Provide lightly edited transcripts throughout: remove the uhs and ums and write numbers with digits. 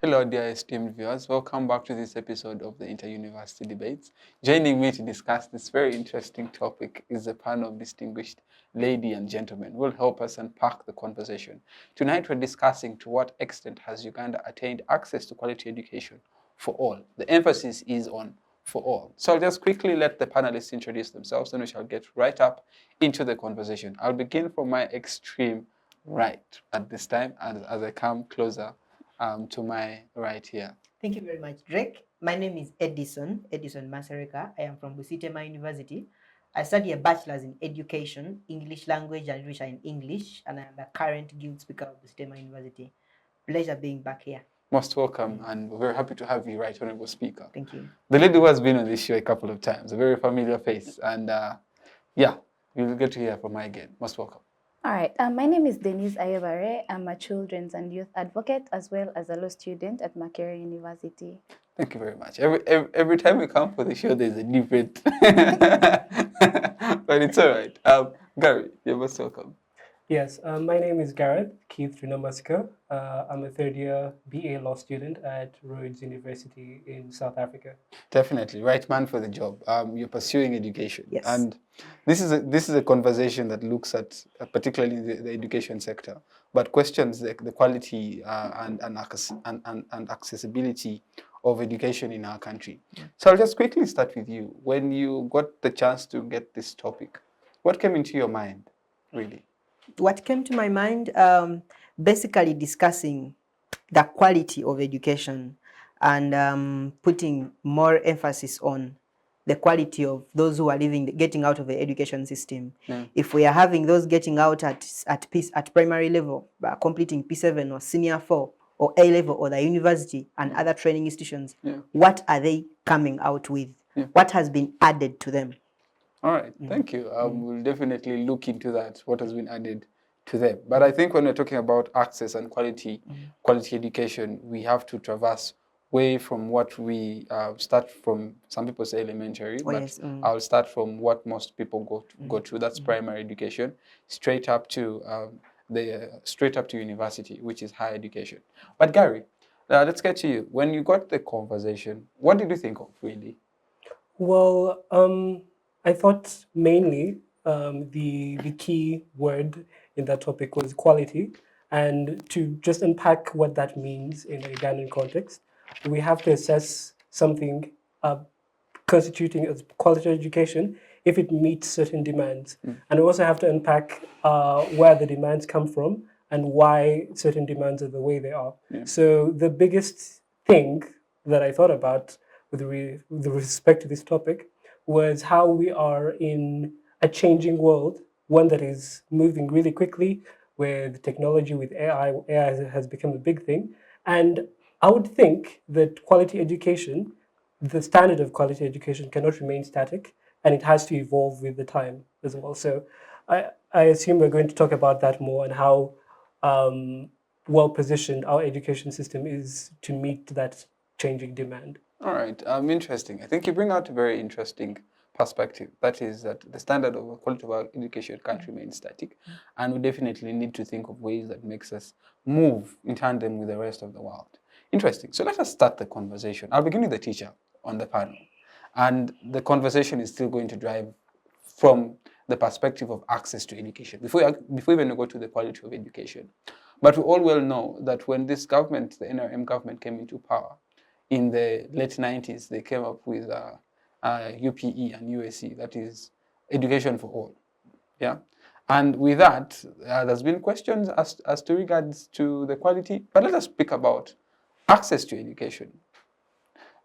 Hello, dear esteemed viewers. Welcome back to this episode of the Inter-University Debates. Joining me to discuss this very interesting topic is a panel of distinguished ladies and gentlemen who will help us unpack the conversation. Tonight, we're discussing to what extent has Uganda attained access to quality education for all. The emphasis is on for all. So I'll just quickly let the panelists introduce themselves, and we shall get right up into the conversation. I'll begin from my extreme right at this time, and as I come closer to my right here. Thank you very much, Drake. My name is Edison Masereka. I am from Busitema University. I study a bachelor's in education, English language and literature in English, and I am the current guild speaker of Busitema University. Pleasure being back here. Most welcome, and we're very happy to have you, Right Honorable Speaker. Thank you. The lady who has been on this show a couple of times, a very familiar face, and yeah, you'll get to hear from her again. Most welcome. All right, my name is Denise Ayebare. I'm a children's and youth advocate as well as a law student at Masereka University. Thank you very much. Every time we come for the show, there's a different, but it's all right. Garreth, you're most welcome. Yes, my name is Garreth Twinamasiko. I'm a third-year BA law student at Rhodes University in South Africa. Definitely, right man for the job. You're pursuing education, yes. And this is a conversation that looks at particularly the education sector, but questions the quality and accessibility of education in our country. Yeah. So I'll just quickly start with you. When you got the chance to get this topic, what came into your mind, really? What came to my mind, basically discussing the quality of education and putting more emphasis on the quality of those who are getting out of the education system. Yeah. If we are having those getting out at primary level, completing P7 or senior 4 or A level or the university and other training institutions, what are they coming out with? What has been added to them? All right, thank you. We'll definitely look into that, what has been added to them. But I think when we're talking about access and quality education, we have to traverse way from what we start from. Some people say elementary, but I'll start from what most people go to. That's primary education, straight up to university, which is higher education. But Gary, let's get to you. When you got the conversation, what did you think of, really? Well, I thought mainly the key word in that topic was quality, and to just unpack what that means in a Ugandan context, we have to assess something constituting as quality education if it meets certain demands. And we also have to unpack where the demands come from and why certain demands are the way they are. So the biggest thing that I thought about with respect to this topic was how we are in a changing world, one that is moving really quickly with technology, with AI. AI has become a big thing. And I would think that quality education, the standard of quality education cannot remain static, and it has to evolve with the time as well. So I assume we're going to talk about that more and how well-positioned our education system is to meet that changing demand. All right, interesting. I think you bring out a very interesting perspective. That is that the standard of quality of our education can't remain static, and we definitely need to think of ways that makes us move in tandem with the rest of the world. Interesting. So let us start the conversation. I'll begin with the teacher on the panel, and the conversation is still going to drive from the perspective of access to education before we even go to the quality of education. But we all well know that when this government, the NRM government, came into power in the late 90s, they came up with UPE and USC, that is education for all. Yeah, and with that, there's been questions as to regards to the quality. But let us speak about access to education.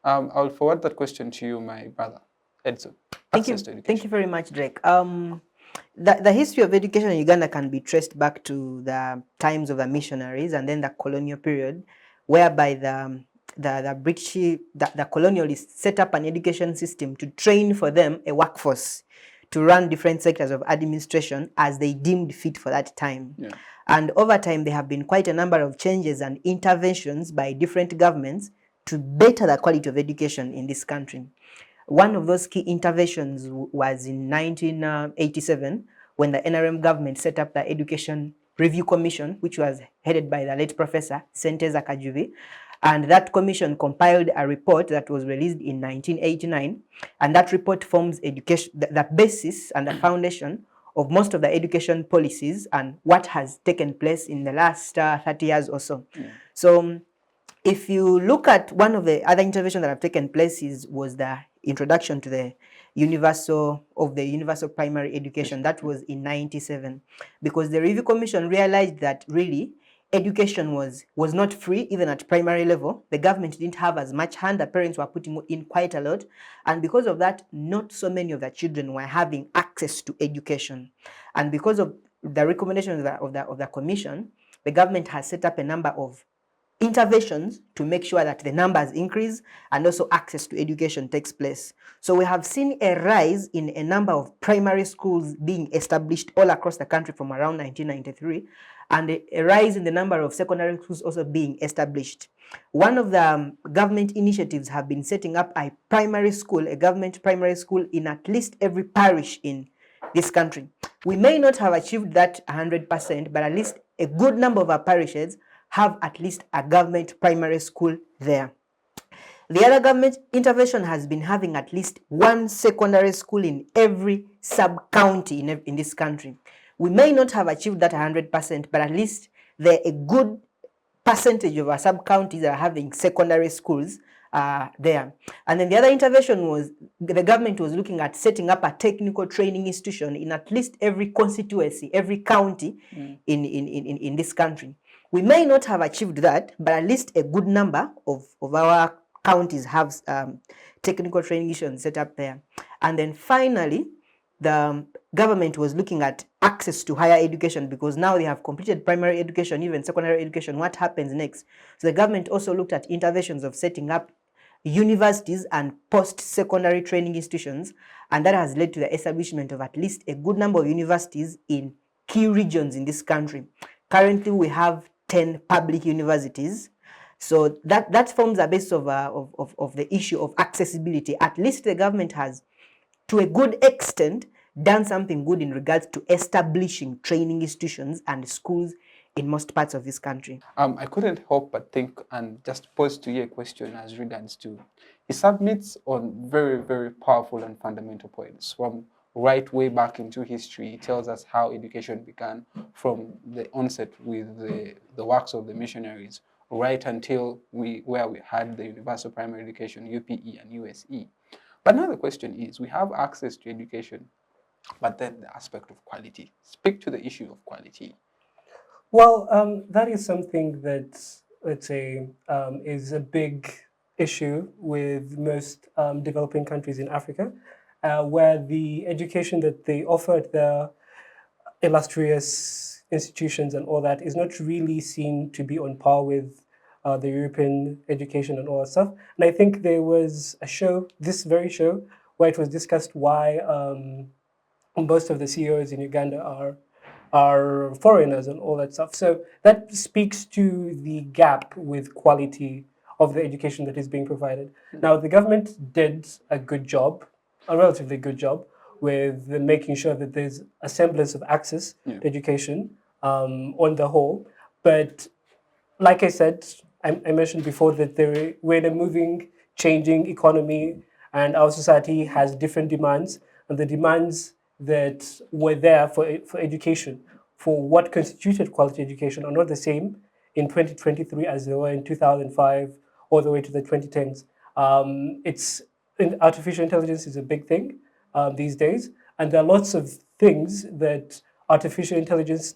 I'll forward that question to you, my brother, Edson. Thank you very much, Drake. The history of education in Uganda can be traced back to the times of the missionaries and then the colonial period, whereby the British, the colonialists set up an education system to train for them a workforce to run different sectors of administration as they deemed fit for that time. And over time, there have been quite a number of changes and interventions by different governments to better the quality of education in this country. One of those key interventions was in 1987, when the NRM government set up the Education Review Commission, which was headed by the late Professor Senteza Kajubi. And that commission compiled a report that was released in 1989. And that report forms education, the basis and the foundation of most of the education policies and what has taken place in the last 30 years or so. So if you look at one of the other interventions that have taken place was the introduction to the universal primary education. That was in 97, because the review commission realized that really education was not free even at primary level. The government didn't have as much hand. The parents were putting in quite a lot, and because of that, not so many of the children were having access to education. And because of the recommendations of the commission, the government has set up a number of interventions to make sure that the numbers increase and also access to education takes place. So we have seen a rise in a number of primary schools being established all across the country from around 1993, and a rise in the number of secondary schools also being established. One of the government initiatives have been setting up a government primary school in at least every parish in this country. We may not have achieved that 100%, but at least a good number of our parishes have at least a government primary school there. The other government intervention has been having at least one secondary school in every sub-county in this country. We may not have achieved that 100%, but at least there are a good percentage of our sub-counties that are having secondary schools there. And then the other intervention was the government was looking at setting up a technical training institution in at least every constituency, every county in this country. We may not have achieved that, but at least a good number of our counties have technical training institutions set up there. And then finally, the government was looking at access to higher education, because now they have completed primary education, even secondary education. What happens next? So the government also looked at interventions of setting up universities and post-secondary training institutions, and that has led to the establishment of at least a good number of universities in key regions in this country. Currently, we have 10 public universities. So that forms a base of the issue of accessibility. At least the government has, to a good extent, done something good in regards to establishing training institutions and schools in most parts of this country. I couldn't help but think and just pose to you a question as regards to, he submits on very, very powerful and fundamental points. From right way back into history, he tells us how education began from the onset with the works of the missionaries, right until where we had the universal primary education, UPE and USE. But now the question is, we have access to education, but then the aspect of quality. Speak to the issue of quality. Well, that is something that, let's say, is a big issue with most developing countries in Africa, where the education that they offer at their illustrious institutions and all that is not really seen to be on par with the European education and all that stuff. And I think there was a show, this very show, where it was discussed why most of the CEOs in Uganda are foreigners and all that stuff. So that speaks to the gap with quality of the education that is being provided. Now, the government did a good job, a relatively good job, with making sure that there's a semblance of access to education on the whole. But like I said, I mentioned before that we're in a moving, changing economy, and our society has different demands, and the demands that were there for education, for what constituted quality education, are not the same in 2023 as they were in 2005 all the way to the 2010s. Artificial intelligence is a big thing these days, and there are lots of things that artificial intelligence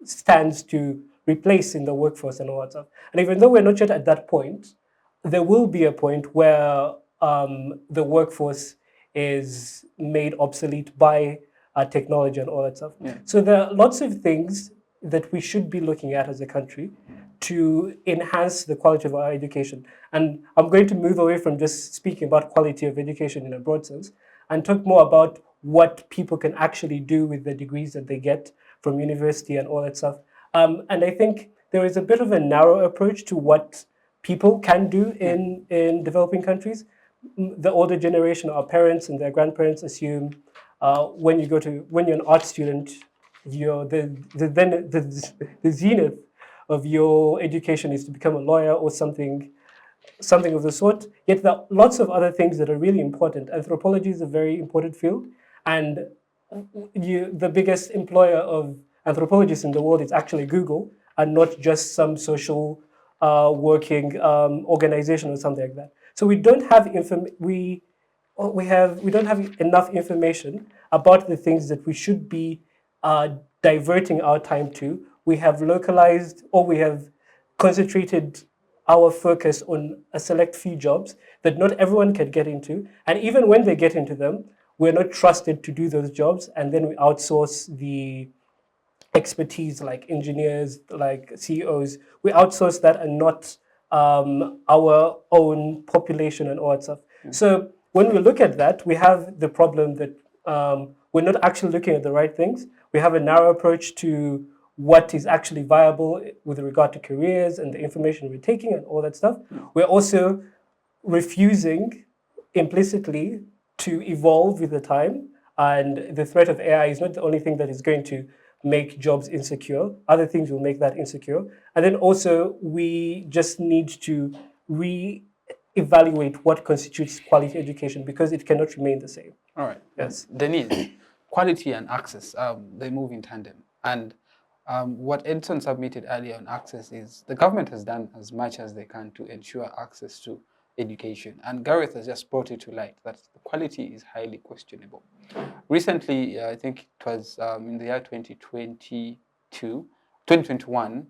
stands to replace in the workforce and all that stuff. And even though we're not yet at that point, there will be a point where the workforce is made obsolete by technology and all that stuff. Yeah. So there are lots of things that we should be looking at as a country to enhance the quality of our education. And I'm going to move away from just speaking about quality of education in a broad sense and talk more about what people can actually do with the degrees that they get from university and all that stuff. And I think there is a bit of a narrow approach to what people can do in developing countries. The older generation, our parents and their grandparents, assume when you're an art student, the zenith of your education is to become a lawyer or something something of the sort. Yet there are lots of other things that are really important. Anthropology is a very important field, and the biggest employer of anthropologists in the world is actually Google, and not just some social working organization or something like that. So we don't have we don't have enough information about the things that we should be diverting our time to. We have localized, or we have concentrated our focus on a select few jobs that not everyone can get into. And even when they get into them, we're not trusted to do those jobs. And then we outsource the expertise, like engineers, like CEOs. We outsource that, and not our own population and all that stuff. So when we look at that, we have the problem that we're not actually looking at the right things. We have a narrow approach to what is actually viable with regard to careers and the information we're taking and all that stuff. We're also refusing implicitly to evolve with the time. And the threat of AI is not the only thing that is going to make jobs insecure. Other things will make that insecure. And then also, we just need to re-evaluate what constitutes quality education, because it cannot remain the same. All right. Yes. Denise, quality and access, they move in tandem. And what Edison submitted earlier on access is the government has done as much as they can to ensure access to education. And Garreth has just brought it to light that the quality is highly questionable. Recently, I think it was in the year 2021,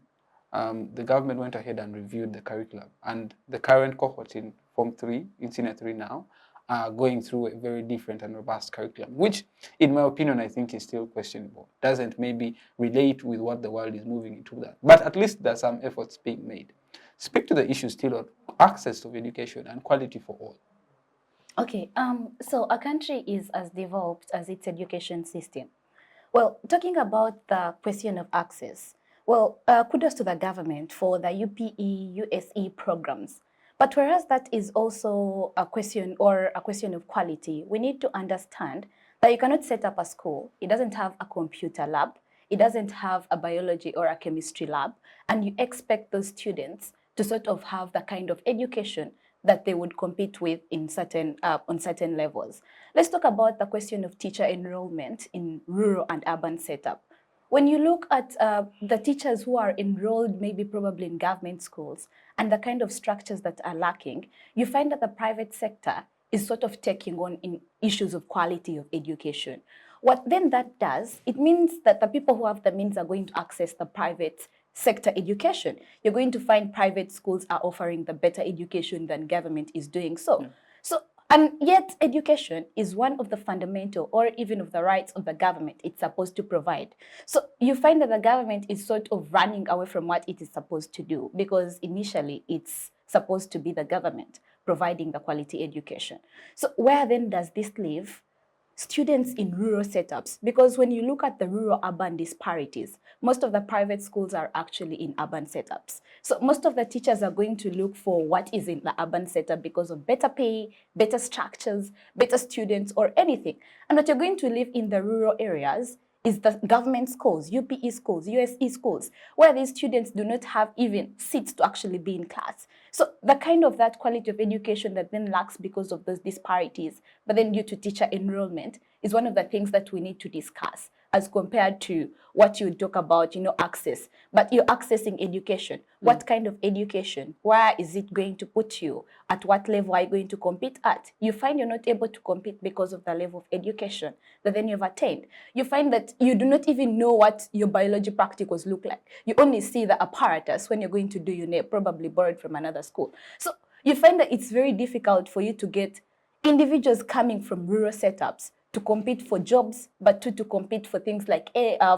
the government went ahead and reviewed the curriculum. And the current cohort in Form 3, in Senior 3 now, are going through a very different and robust curriculum, which, in my opinion, I think is still questionable. Doesn't maybe relate with what the world is moving into that. But at least there's some efforts being made. Speak to the issue still of access to education and quality for all. Okay, so a country is as developed as its education system. Well, talking about the question of access, well, kudos to the government for the UPE, USE programs. But whereas that is also a question of quality, we need to understand that you cannot set up a school. It doesn't have a computer lab. It doesn't have a biology or a chemistry lab. And you expect those students to sort of have the kind of education that they would compete with in on certain levels. Let's talk about the question of teacher enrollment in rural and urban setup. When you look at the teachers who are enrolled, maybe probably in government schools, and the kind of structures that are lacking, you find that the private sector is sort of taking on in issues of quality of education. What then that does, it means that the people who have the means are going to access the private sector education. You're going to find private schools are offering the better education than government is doing so. And yet education is one of the fundamental or even of the rights of the government it's supposed to provide. So you find that the government is sort of running away from what it is supposed to do, because initially it's supposed to be the government providing the quality education. So where then does this leave students in rural setups? Because when you look at the rural-urban disparities, most of the private schools are actually in urban setups. So most of the teachers are going to look for what is in the urban setup because of better pay, better structures, better students, or anything. And what you're going to live in the rural areas is the government schools, UPE schools, USE schools, where these students do not have even seats to actually be in class. So the kind of that quality of education that then lacks because of those disparities, but then due to teacher enrollment, is one of the things that we need to discuss as compared to what you talk about, access. But you're accessing education. What kind of education? Where is it going to put you? At what level are you going to compete at? You find you're not able to compete because of the level of education that then you've attained. You find that you do not even know what your biology practicals look like. You only see the apparatus when you're going to do your NAEP, probably borrowed from another school. So you find that it's very difficult for you to get individuals coming from rural setups to compete for jobs, but to compete for things like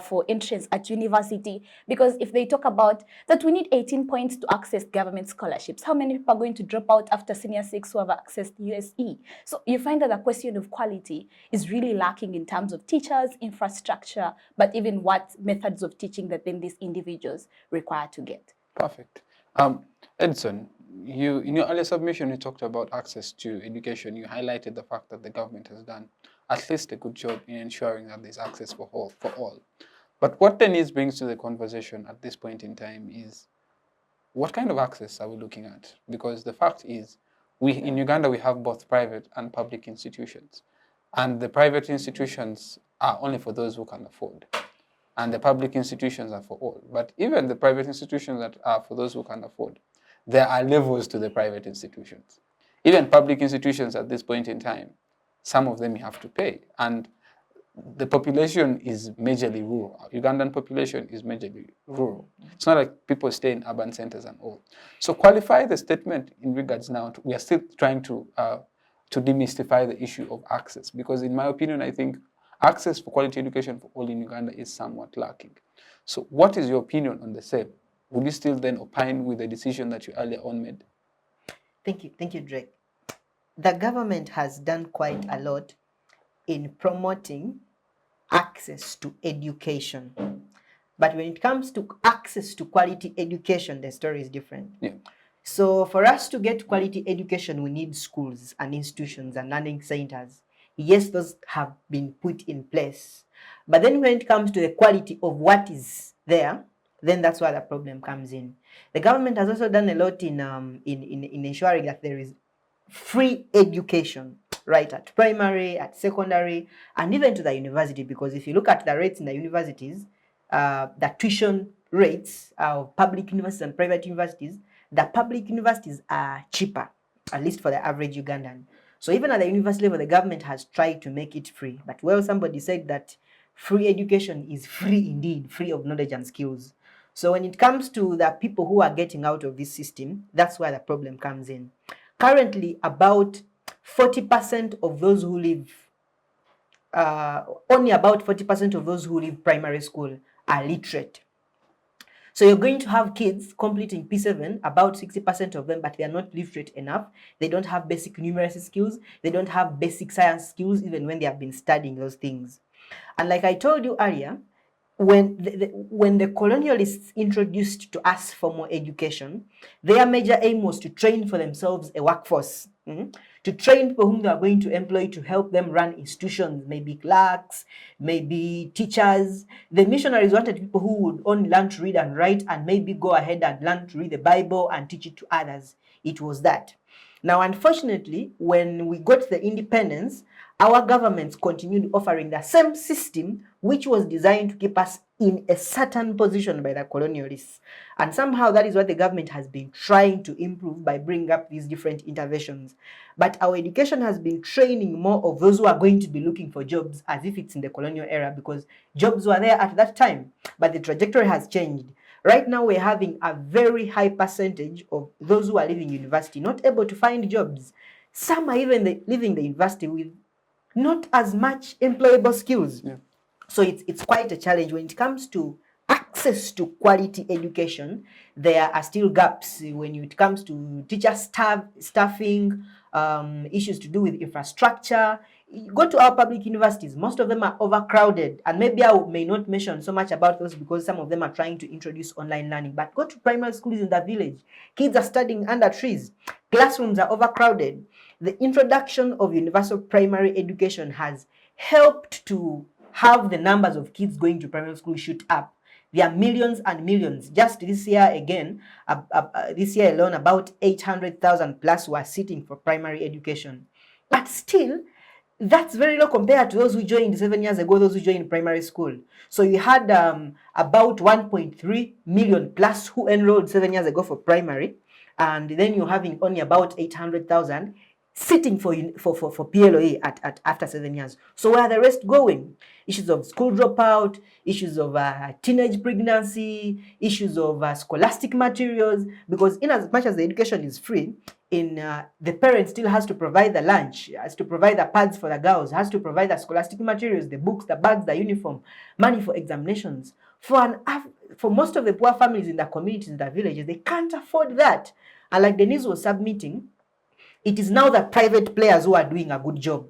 for entrance at university. Because if they talk about that we need 18 points to access government scholarships, how many people are going to drop out after senior 6 who have accessed USE? So you find that the question of quality is really lacking in terms of teachers, infrastructure, but even what methods of teaching that then these individuals require to get. Perfect. Edison, in your earlier submission, you talked about access to education. You highlighted the fact that the government has done at least a good job in ensuring that there's access for all. But what Denise brings to the conversation at this point in time is what kind of access are we looking at? Because the fact is, in Uganda, we have both private and public institutions. And the private institutions are only for those who can afford. And the public institutions are for all. But even the private institutions that are for those who can afford, there are levels to the private institutions. Even public institutions at this point in time, some of them you have to pay. And the population is majorly rural. Ugandan population is majorly rural. It's not like people stay in urban centers and all. So qualify the statement in regards now. We are still trying to demystify the issue of access, because in my opinion, I think access for quality education for all in Uganda is somewhat lacking. So what is your opinion on the same? Would you still then opine with the decision that you earlier on made? Thank you, Drake. The government has done quite a lot in promoting access to education. But when it comes to access to quality education, the story is different. Yeah. So for us to get quality education, we need schools and institutions and learning centers. Yes, those have been put in place. But then when it comes to the quality of what is there, then that's where the problem comes in. The government has also done a lot in ensuring that there is free education, right, at primary, at secondary, and even to the university, because if you look at the rates in the universities, the tuition rates of public universities and private universities, the public universities are cheaper, at least for the average Ugandan. So even at the university level, the government has tried to make it free. But well, somebody said that free education is free indeed, free of knowledge and skills. So when it comes to the people who are getting out of this system, that's where the problem comes in. Currently, about 40% of those who leave, only about 40% of those who leave primary school are literate. So you're going to have kids completing P7, about 60% of them, but they are not literate enough. They don't have basic numeracy skills. They don't have basic science skills, even when they have been studying those things. And like I told you earlier, when the colonialists introduced to us formal education, their major aim was to train for themselves a workforce, to train people whom they are going to employ to help them run institutions, maybe clerks, maybe teachers. The missionaries wanted people who would only learn to read and write and maybe go ahead and learn to read the Bible and teach it to others. It was that. Now, unfortunately, when we got the independence, our governments continued offering the same system which was designed to keep us in a certain position by the colonialists. And somehow that is what the government has been trying to improve by bringing up these different interventions. But our education has been training more of those who are going to be looking for jobs as if it's in the colonial era, because jobs were there at that time, but the trajectory has changed. Right now, we're having a very high percentage of those who are leaving university not able to find jobs. Some are even leaving the university with not as much employable skills. Yeah. So it's quite a challenge. When it comes to access to quality education, there are still gaps when it comes to teacher staffing, issues to do with infrastructure. You go to our public universities, most of them are overcrowded, and maybe I may not mention so much about those because some of them are trying to introduce online learning. But go to primary schools in the village, kids are studying under trees, classrooms are overcrowded. The introduction of universal primary education has helped to have the numbers of kids going to primary school shoot up. There are millions and millions. Just this year again, this year alone, about 800,000 plus were sitting for primary education. But still, that's very low compared to those who joined 7 years ago, those who joined primary school. So you had about 1.3 million plus who enrolled 7 years ago for primary, and then you're having only about 800,000 sitting for PLOA at after 7 years. So where are the rest going? Issues of school dropout, issues of teenage pregnancy, issues of scholastic materials, because in as much as the education is free, the parent still has to provide the lunch, has to provide the pads for the girls, has to provide the scholastic materials, the books, the bags, the uniform, money for examinations. For most of the poor families in the communities, in the villages, they can't afford that. And like Denise was submitting, it is now the private players who are doing a good job.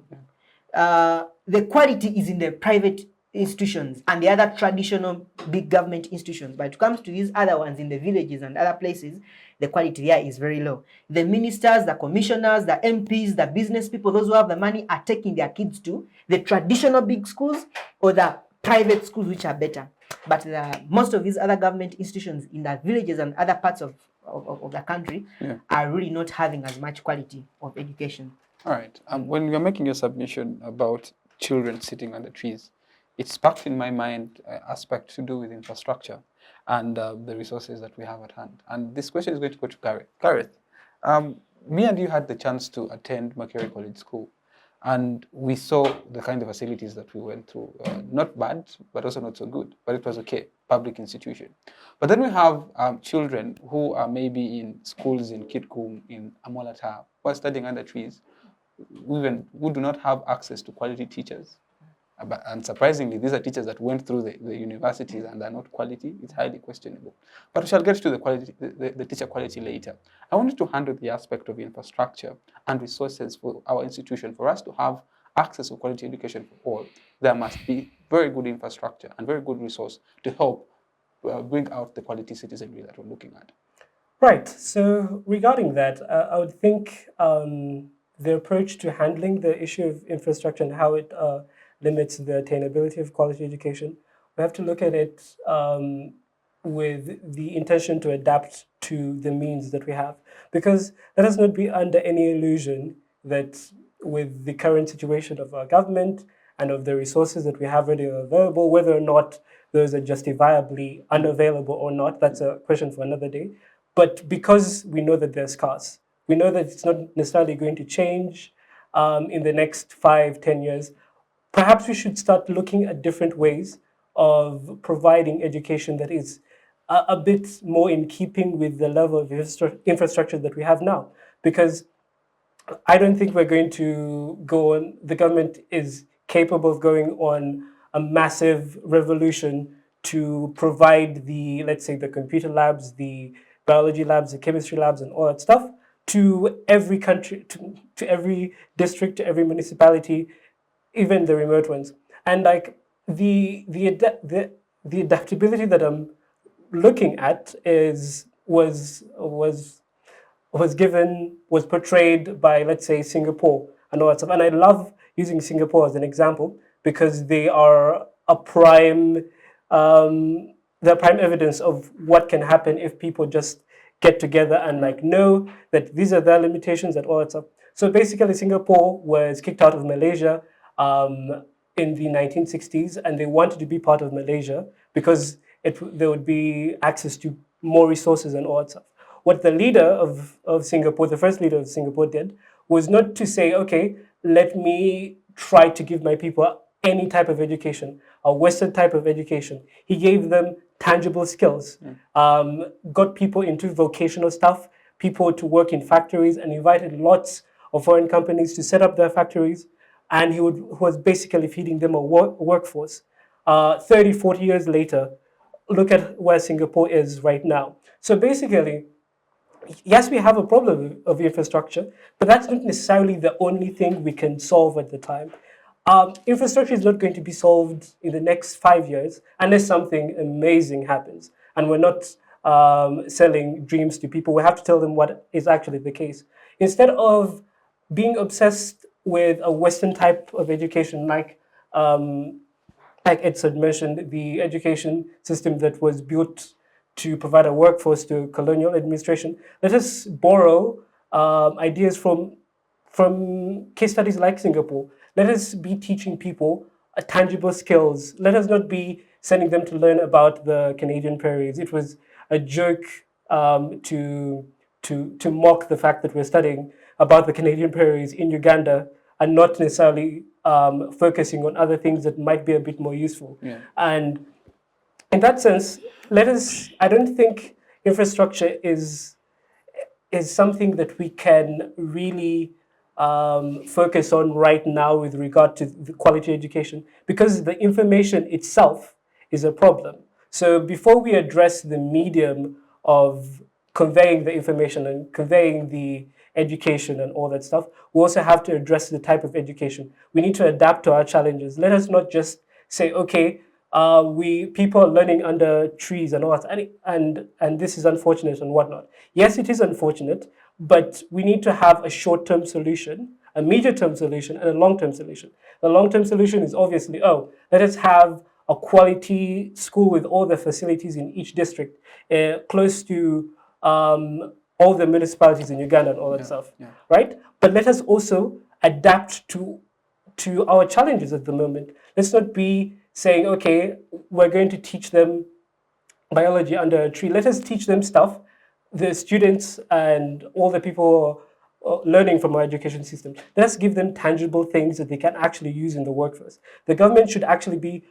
The quality is in the private institutions and the other traditional big government institutions. But it comes to these other ones in the villages and other places, the quality there is very low. The ministers, the commissioners, the MPs, the business people, those who have the money are taking their kids to the traditional big schools or the private schools which are better. But most of these other government institutions in the villages and other parts of the country are really not having as much quality of education. All right. When you're making your submission about children sitting under trees, it sparked in my mind aspect to do with infrastructure and the resources that we have at hand. And this question is going to go to Garreth. Garreth, me and you had the chance to attend Makerere College School, and we saw the kind of facilities that we went through. Not bad, but also not so good, but it was okay, public institution. But then we have children who are maybe in schools in Kitgum, in Amolata, who are studying under trees, who do not have access to quality teachers. And surprisingly, these are teachers that went through the universities and are not quality. It's highly questionable. But we shall get to the teacher quality later. I wanted to handle the aspect of infrastructure and resources for our institution. For us to have access to quality education for all, there must be very good infrastructure and very good resource to help bring out the quality citizenry that we're looking at. Right. So regarding that, I would think the approach to handling the issue of infrastructure and how it limits the attainability of quality education, we have to look at it with the intention to adapt to the means that we have. Because let us not be under any illusion that with the current situation of our government and of the resources that we have ready available, whether or not those are justifiably unavailable or not, that's a question for another day. But because we know that they're scarce, we know that it's not necessarily going to change in the next 5-10 years, perhaps we should start looking at different ways of providing education that is a bit more in keeping with the level of infrastructure that we have now. Because I don't think we're going to go on, the government is capable of going on a massive revolution to provide the, let's say, the computer labs, the biology labs, the chemistry labs, and all that stuff to every country, to every district, to every municipality, even the remote ones. And like the adaptability that I'm looking at was portrayed by, let's say, Singapore and all that stuff. And I love using Singapore as an example because they are a prime evidence of what can happen if people just get together and like know that these are their limitations and all that stuff. So basically, Singapore was kicked out of Malaysia in the 1960s, and they wanted to be part of Malaysia because there would be access to more resources and all that stuff. What the leader of Singapore, the first leader of Singapore, did was not to say, okay, let me try to give my people any type of education, a Western type of education. He gave them tangible skills, got people into vocational stuff, people to work in factories, and invited lots of foreign companies to set up their factories. And he was basically feeding them a workforce. 30, 40 years later, look at where Singapore is right now. So basically, yes, we have a problem of infrastructure, but that's not necessarily the only thing we can solve at the time. Infrastructure is not going to be solved in the next 5 years unless something amazing happens. And we're not selling dreams to people. We have to tell them what is actually the case. Instead of being obsessed with a Western type of education, like Ed had mentioned, the education system that was built to provide a workforce to colonial administration. Let us borrow ideas from case studies like Singapore. Let us be teaching people tangible skills. Let us not be sending them to learn about the Canadian prairies. It was a joke to mock the fact that we're studying about the Canadian prairies in Uganda and not necessarily focusing on other things that might be a bit more useful. Yeah. And in that sense, I don't think infrastructure is something that we can really focus on right now with regard to the quality education, because the information itself is a problem. So before we address the medium of conveying the information and conveying the education and all that stuff, we also have to address the type of education. We need to adapt to our challenges. Let us not just say, okay, people are learning under trees and all that, and this is unfortunate and whatnot. Yes, it is unfortunate, but we need to have a short-term solution, a medium-term solution, and a long-term solution. The long-term solution is obviously, let us have a quality school with all the facilities in each district, close to all the municipalities in Uganda and all that stuff, right? But let us also adapt to our challenges at the moment. Let's not be saying, okay, we're going to teach them biology under a tree. Let us teach them stuff. The students and all the people learning from our education system, let us give them tangible things that they can actually use in the workforce. The government should actually be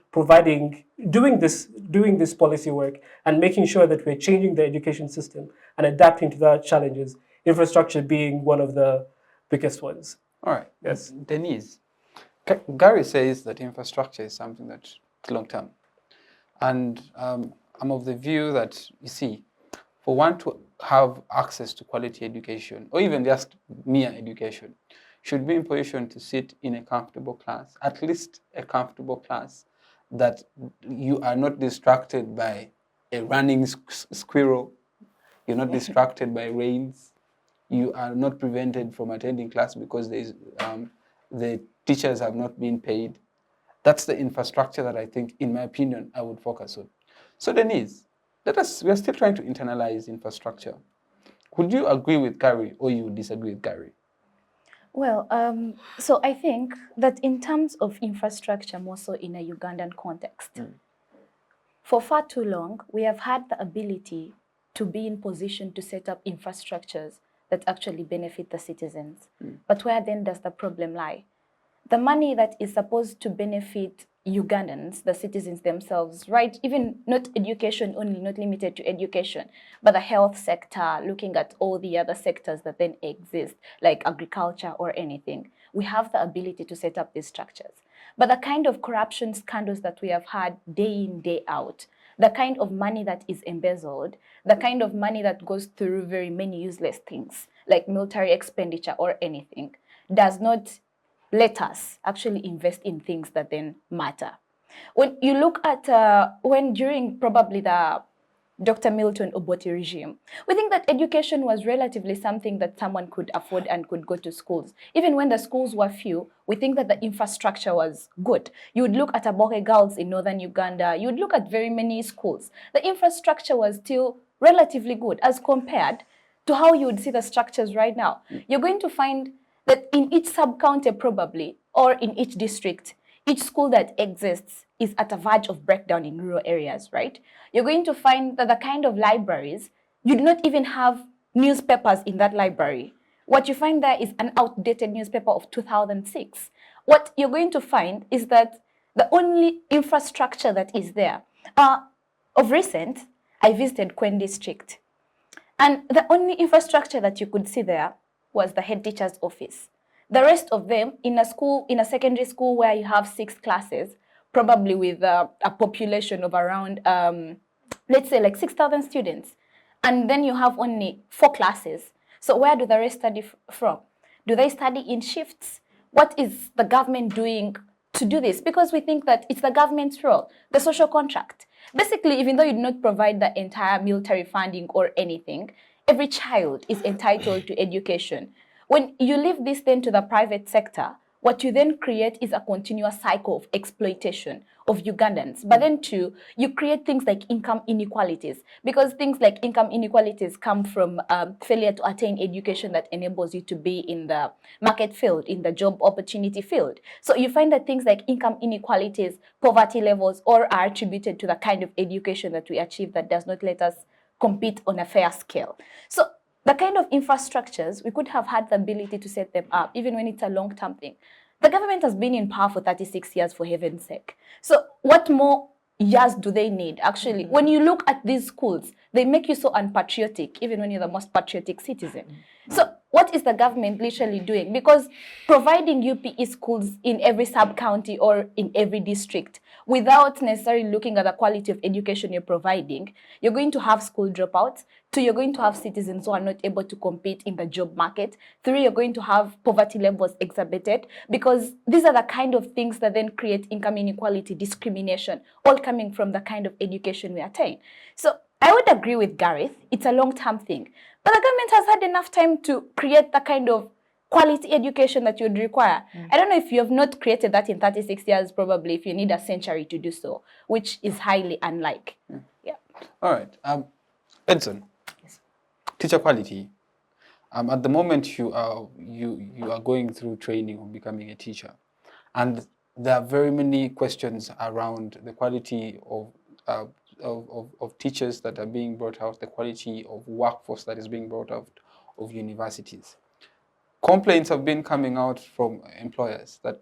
doing this policy work and making sure that we're changing the education system and adapting to the challenges, infrastructure being one of the biggest ones. All right. Yes. Denise, Gary says that infrastructure is something that's long term. And I'm of the view that, you see, for one to have access to quality education, or even just mere education, should be in position to sit in a comfortable class, at least a comfortable class, that you are not distracted by a running squirrel, you're not distracted by rains, you are not prevented from attending class because the teachers have not been paid. That's the infrastructure that I think, in my opinion, I would focus on. So Denise, we are still trying to internalize infrastructure. Would you agree with Gary or you disagree with Gary? Well, so I think that in terms of infrastructure, more so in a Ugandan context, for far too long, we have had the ability to be in position to set up infrastructures that actually benefit the citizens. But where then does the problem lie? The money that is supposed to benefit Ugandans, the citizens themselves, right? Even not education only, not limited to education, but the health sector, looking at all the other sectors that then exist, like agriculture or anything. We have the ability to set up these structures. But the kind of corruption scandals that we have had day in, day out, the kind of money that is embezzled, the kind of money that goes through very many useless things, like military expenditure or anything, does not let us actually invest in things that then matter. When you look at, when during probably the Dr. Milton Obote regime, we think that education was relatively something that someone could afford and could go to schools. Even when the schools were few, we think that the infrastructure was good. You would look at Aboke Girls in northern Uganda, you would look at very many schools. The infrastructure was still relatively good as compared to how you would see the structures right now. You're going to find that in each sub-county probably, or in each district, each school that exists is at a verge of breakdown in rural areas, right? You're going to find that the kind of libraries, you do not even have newspapers in that library. What you find there is an outdated newspaper of 2006. What you're going to find is that the only infrastructure that is there, of recent, I visited Kwen district, and the only infrastructure that you could see there was the head teacher's office. The rest of them in a school, in a secondary school where you have 6 classes, probably with a population of around, let's say like 6,000 students. And then you have only 4 classes. So where do the rest study from? Do they study in shifts? What is the government doing to do this? Because we think that it's the government's role, the social contract. Basically, even though you do not provide the entire military funding or anything, every child is entitled to education. When you leave this then to the private sector, what you then create is a continuous cycle of exploitation of Ugandans. But then too, you create things like income inequalities, because things like income inequalities come from failure to attain education that enables you to be in the market field, in the job opportunity field. So you find that things like income inequalities, poverty levels, all are attributed to the kind of education that we achieve that does not let us compete on a fair scale. So the kind of infrastructures, we could have had the ability to set them up, even when it's a long-term thing. The government has been in power for 36 years, for heaven's sake. So what more years do they need? Actually, when you look at these schools, they make you so unpatriotic, even when you're the most patriotic citizen. So what is the government literally doing? Because providing UPE schools in every sub-county or in every district, without necessarily looking at the quality of education you're providing, you're going to have school dropouts. 2, you're going to have citizens who are not able to compete in the job market. 3, you're going to have poverty levels exacerbated, because these are the kind of things that then create income inequality, discrimination, all coming from the kind of education we attain. So I would agree with Gareth, it's a long-term thing. But the government has had enough time to create the kind of quality education that you'd require. I don't know if you have not created that in 36 years, probably, if you need a century to do so, which is highly unlike. Yeah. All right. Edson, teacher quality. At the moment, you are going through training or becoming a teacher, and there are very many questions around the quality of teachers that are being brought out, the quality of workforce that is being brought out of universities. Complaints have been coming out from employers that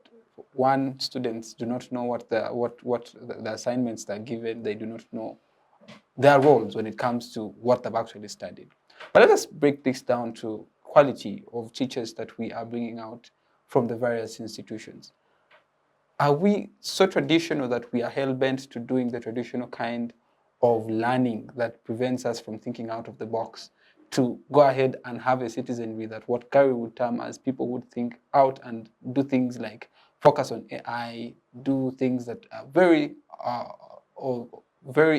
students do not know what the assignments they're given. They do not know their roles when it comes to what they've actually studied. But let us break this down to quality of teachers that we are bringing out from the various institutions. Are we so traditional that we are hell-bent to doing the traditional kind of learning that prevents us from thinking out of the box, to go ahead and have a citizenry that what Garreth would term as people would think out and do things like focus on AI, do things that are very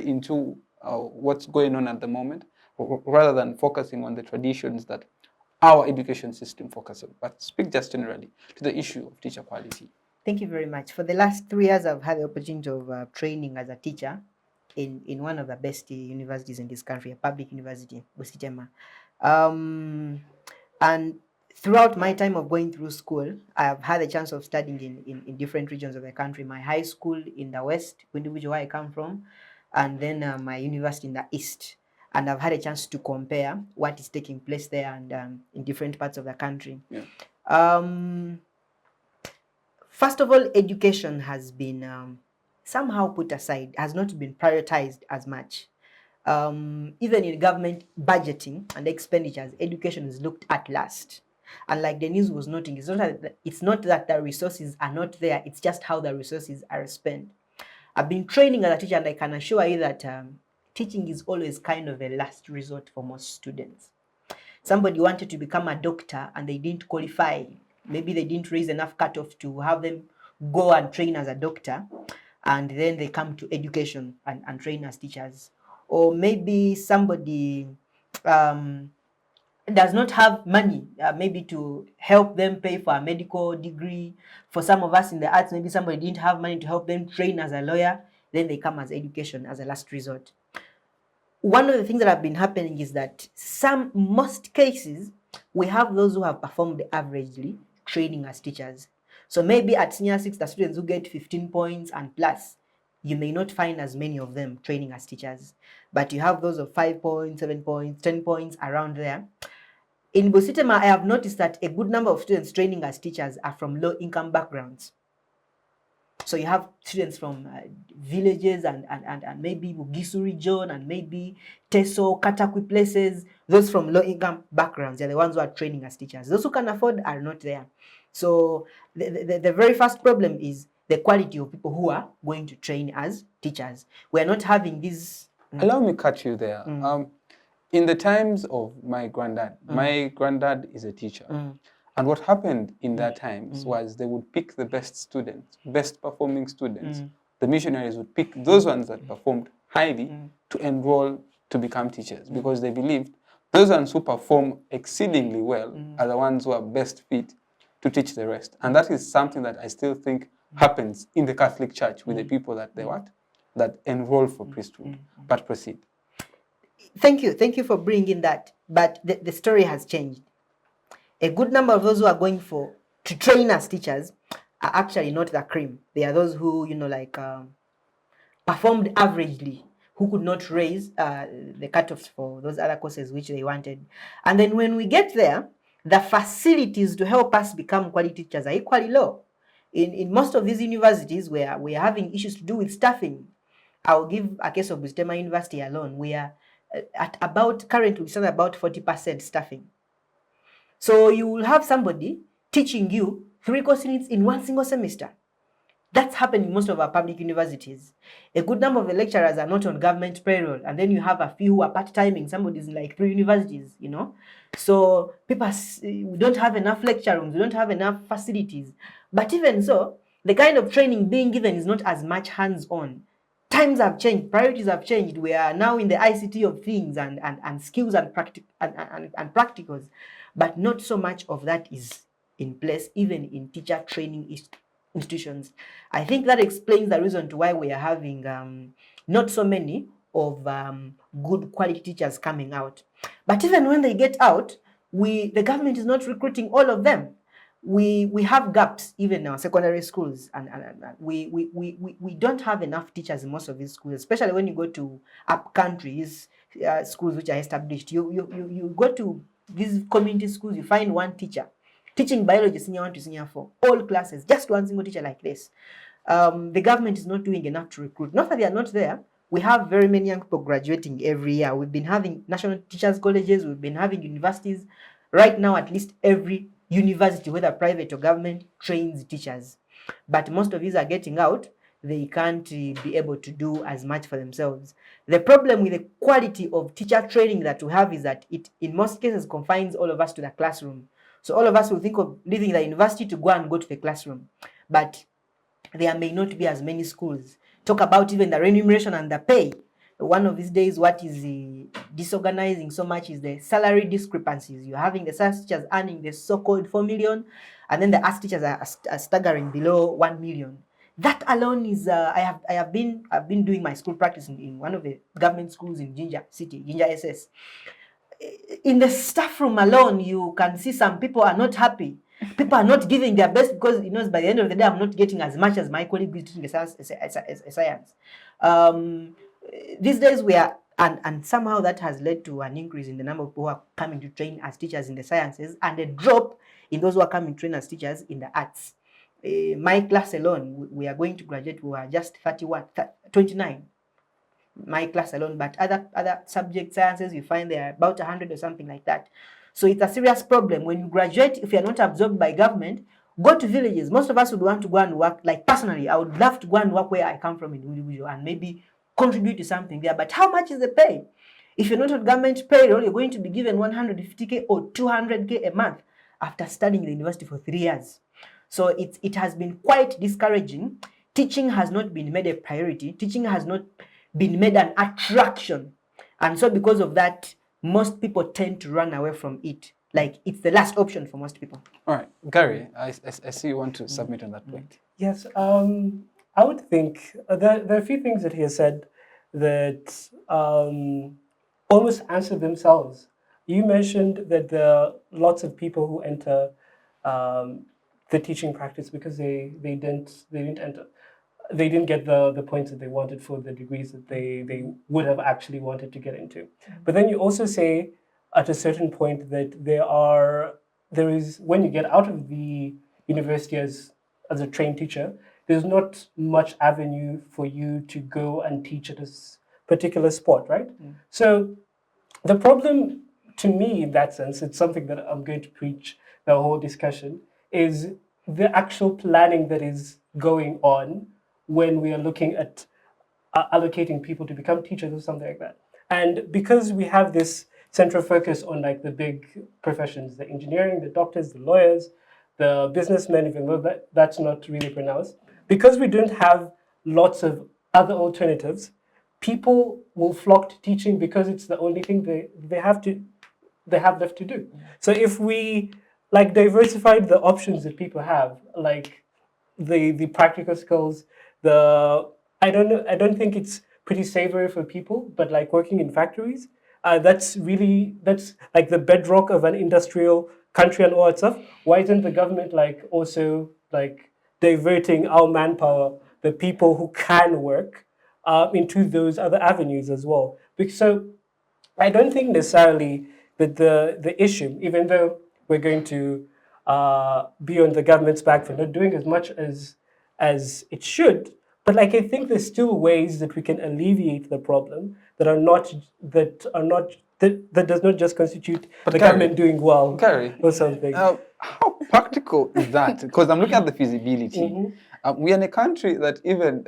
into what's going on at the moment, rather than focusing on the traditions that our education system focuses on? But speak just generally to the issue of teacher quality. Thank you very much. For the last 3 years, I've had the opportunity of training as a teacher in one of the best universities in this country, a public university, Busitema. And throughout my time of going through school, I have had a chance of studying in different regions of the country. My high school in the west, which where I come from, and then my university in the east. And I've had a chance to compare what is taking place there and in different parts of the country. Yeah. First of all, education has been somehow put aside, has not been prioritized as much. Even in government budgeting and expenditures, education is looked at last. And like Denise was noting, it's not that the resources are not there, it's just how the resources are spent. I've been training as a teacher, and I can assure you that teaching is always kind of a last resort for most students. Somebody wanted to become a doctor and they didn't qualify. Maybe they didn't raise enough cutoff to have them go and train as a doctor, and then they come to education and train as teachers. Or maybe somebody does not have money, maybe to help them pay for a medical degree. For some of us in the arts, maybe somebody didn't have money to help them train as a lawyer, then they come as education as a last resort. One of the things that have been happening is that most cases, we have those who have performed averagely training as teachers. So maybe at senior 6, the students who get 15 points and plus, you may not find as many of them training as teachers. But you have those of 5 points, 7 points, 10 points around there. In Busitema, I have noticed that a good number of students training as teachers are from low-income backgrounds. So you have students from villages and maybe Bugisu region and maybe Teso, Katakwi places. Those from low-income backgrounds, they're the ones who are training as teachers. Those who can afford are not there. So the very first problem is the quality of people who are going to train as teachers. We are not having these... Allow me to cut you there. In the times of my granddad is a teacher. And what happened in that times was they would pick the best students, best performing students. The missionaries would pick those ones that performed highly to enroll to become teachers, because they believed those ones who perform exceedingly well are the ones who are best fit to teach the rest. And that is something that I still think happens in the Catholic Church with the people that that enroll for priesthood. But proceed. Thank you for bringing that. But the story has changed. A good number of those who are going to train as teachers are actually not the cream. They are those who, performed averagely, who could not raise the cutoffs for those other courses which they wanted. And then when we get there, the facilities to help us become quality teachers are equally low. In most of these universities where we are having issues to do with staffing, I'll give a case of Busitema University alone. We are currently we stand at about 40% staffing. So you will have somebody teaching you 3 course units in one single semester. That's happening in most of our public universities. A good number of the lecturers are not on government payroll, and then you have a few who are part-timing. Somebody's in like 3 universities, So we don't have enough lecture rooms, we don't have enough facilities. But even so, the kind of training being given is not as much hands-on. Times have changed, priorities have changed. We are now in the ICT of things and skills and practicals, but not so much of that is in place, even in teacher training institutions. I think that explains the reason to why we are having not so many of good quality teachers coming out. But even when they get out, the government is not recruiting all of them. We have gaps even in our secondary schools, and we don't have enough teachers in most of these schools, especially when you go to up countries, schools which are established. You go to these community schools, you find one teacher teaching biology senior 1 to senior 4, all classes, just one single teacher like this. The government is not doing enough to recruit. Not that they are not there. We have very many young people graduating every year. We've been having national teachers colleges, we've been having universities. Right now, at least every university, whether private or government, trains teachers. But most of these are getting out. They can't be able to do as much for themselves. The problem with the quality of teacher training that we have is that it, in most cases, confines all of us to the classroom. So all of us will think of leaving the university to go to the classroom. But there may not be as many schools. Talk about even the remuneration and the pay. One of these days, what is disorganizing so much is the salary discrepancies. You're having the science teachers earning the so-called 4 million, and then the arts teachers are staggering below 1 million. That alone is, I've been doing my school practice in one of the government schools in Jinja City, Jinja SS. In the staff room alone, you can see some people are not happy. People are not giving their best because, by the end of the day, I'm not getting as much as my colleague is teaching science. These days we are, and somehow that has led to an increase in the number of people who are coming to train as teachers in the sciences, and a drop in those who are coming to train as teachers in the arts. My class alone, we are going to graduate, we are just 29. My class alone, but other subject sciences, you find they are about 100 or something like that. So it's a serious problem. When you graduate, if you're not absorbed by government, go to villages. Most of us would want to go and work, like personally, I would love to go and work where I come from in Ulubujo and maybe contribute to something there. But how much is the pay? If you're not on government payroll, you're going to be given 150K or 200K a month after studying in the university for 3 years. So it has been quite discouraging. Teaching has not been made a priority. Teaching has not been made an attraction. And so because of that, most people tend to run away from it. Like, it's the last option for most people. All right, Gary, I see you want to submit on that point. Yes, I would think there are a few things that he has said that almost answer themselves. You mentioned that there are lots of people who enter the teaching practice because they didn't get the points that they wanted for the degrees that they would have actually wanted to get into. But then you also say at a certain point that there is when you get out of the university as a trained teacher, there's not much avenue for you to go and teach at a particular sport, right? So the problem to me in that sense, it's something that I'm going to preach the whole discussion, is the actual planning that is going on when we are looking at allocating people to become teachers or something like that. And because we have this central focus on like the big professions, the engineering, the doctors, the lawyers, the businessmen, even though that's not really pronounced, because we don't have lots of other alternatives, people will flock to teaching because it's the only thing they have left to do. So if we like diversified the options that people have, like the practical skills, I don't think it's pretty savory for people, but like working in factories, that's like the bedrock of an industrial country and all that stuff. Why isn't the government like also like diverting our manpower, the people who can work, into those other avenues as well? So I don't think necessarily that the issue, even though we're going to be on the government's back for not doing as much as it should, but like I think there's still ways that we can alleviate the problem that does not just constitute the government doing well or something. How practical is that? Because I'm looking at the feasibility. We are in a country that even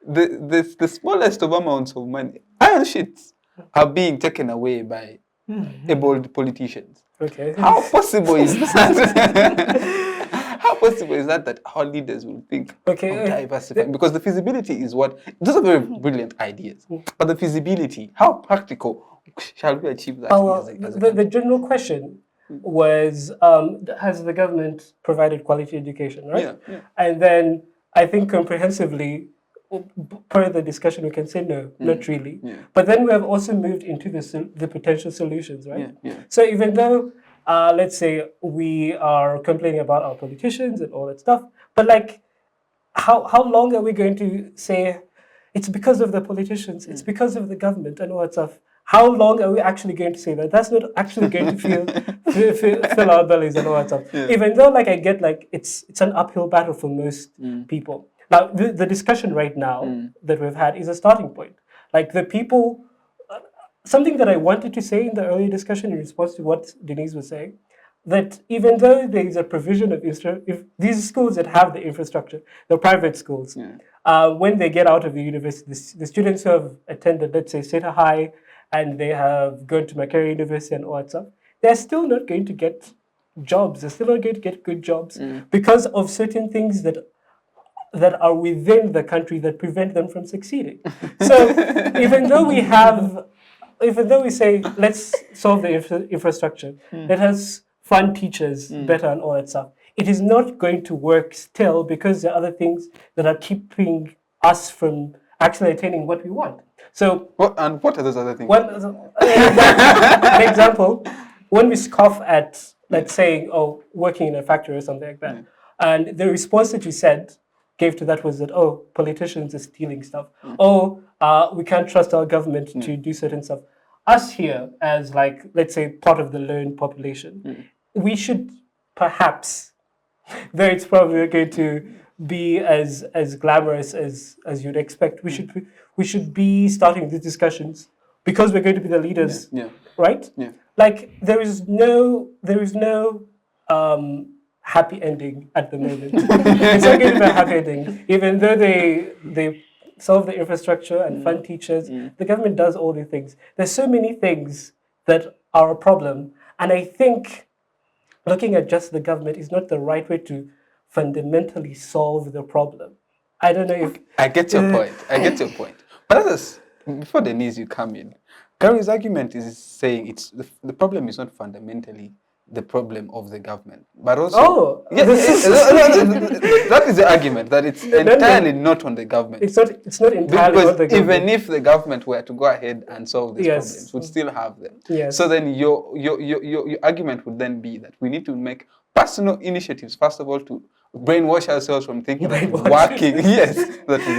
the smallest of amounts of money, iron sheets, are being taken away by able politicians. Okay. How possible is that? How possible is that our leaders will think of diversifying? Because the feasibility is those are very brilliant ideas. But the feasibility, how practical shall we achieve that? The general question was, has the government provided quality education, right? Yeah, yeah. And then I think comprehensively, per the discussion, we can say no, not really. Yeah. But then we have also moved into the potential solutions, right? Yeah, yeah. So even though, let's say, we are complaining about our politicians and all that stuff, but like, how long are we going to say it's because of the politicians, it's because of the government and all that stuff? How long are we actually going to say that? That's not actually going to fill our bellies and all that stuff. Yeah. Even though, like, I get, like, it's an uphill battle for most people. Now, the discussion right now that we've had is a starting point. Like, the people, something that I wanted to say in the earlier discussion in response to what Denise was saying, that even though there is a provision of if these schools that have the infrastructure, the private schools, when they get out of the university, the students who have attended, let's say, Seta High, and they have gone to Makerere University and all that stuff, they're still not going to get jobs. They're still not going to get good jobs because of certain things that are within the country that prevent them from succeeding. So even though we say, let's solve the infrastructure, let us fund teachers better and all that stuff, it is not going to work still because there are other things that are keeping us from actually attaining what we want. So, what are those other things? An example, when we scoff at, let's say, working in a factory or something like that, and the response that you gave to that was that, politicians are stealing stuff. We can't trust our government to do certain stuff. Us here, as, like, let's say, part of the learned population, we should perhaps, though it's probably going to be as glamorous as you'd expect, we should be starting these discussions because we're going to be the leaders, right? Yeah. Like, there is no happy ending at the moment. It's not going to be a happy ending, even though they solve the infrastructure and fund teachers. The government does all these things. There's so many things that are a problem, and I think looking at just the government is not the right way to fundamentally solve the problem. I don't know if... I get your point. But before Denise, you come in, Garreth's argument is saying the problem is not fundamentally the problem of the government, but also... that is the argument, that it's entirely not on the government. It's not entirely on the government. Even if the government were to go ahead and solve these problems, we'd still have them. Yes. So then your argument would then be that we need to make personal initiatives, first of all, to brainwash ourselves from thinking that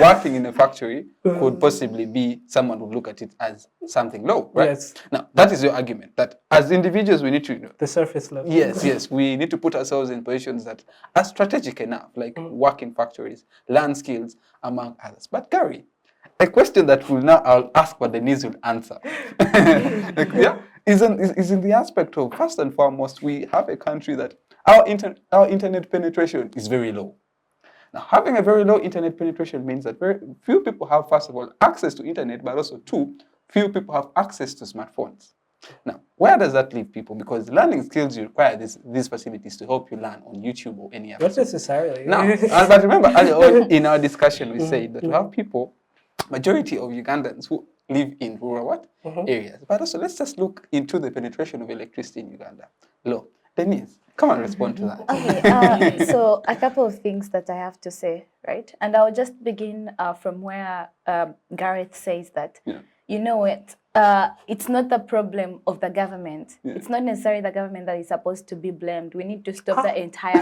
working in a factory could possibly be, someone would look at it as something low, right? Yes. Now, that is your argument, that as individuals we need to... the surface level. Yes, we need to put ourselves in positions that are strategic enough, like work in factories, learn skills, among others. But Gary, a question that I'll ask what Denise will answer. Is in the aspect of, first and foremost, we have a country that our internet penetration is very low. Now, having a very low internet penetration means that very few people have, first of all, access to internet, but also, two, few people have access to smartphones. Now, where does that leave people? Because learning skills, you require these facilities to help you learn on YouTube or any other. Not necessarily. Now, but remember, earlier on in our discussion, we said that we have people, majority of Ugandans who live in rural areas. But also, let's just look into the penetration of electricity in Uganda. Low. Denise, come and respond to that. Okay, so a couple of things that I have to say, right? And I'll just begin from where Garreth says that, you know what, it's not the problem of the government. It's not necessarily the government that is supposed to be blamed. We need to stop the entire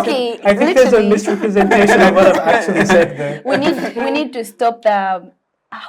Okay, I think there's a misrepresentation of what I've actually said there. We need to stop the...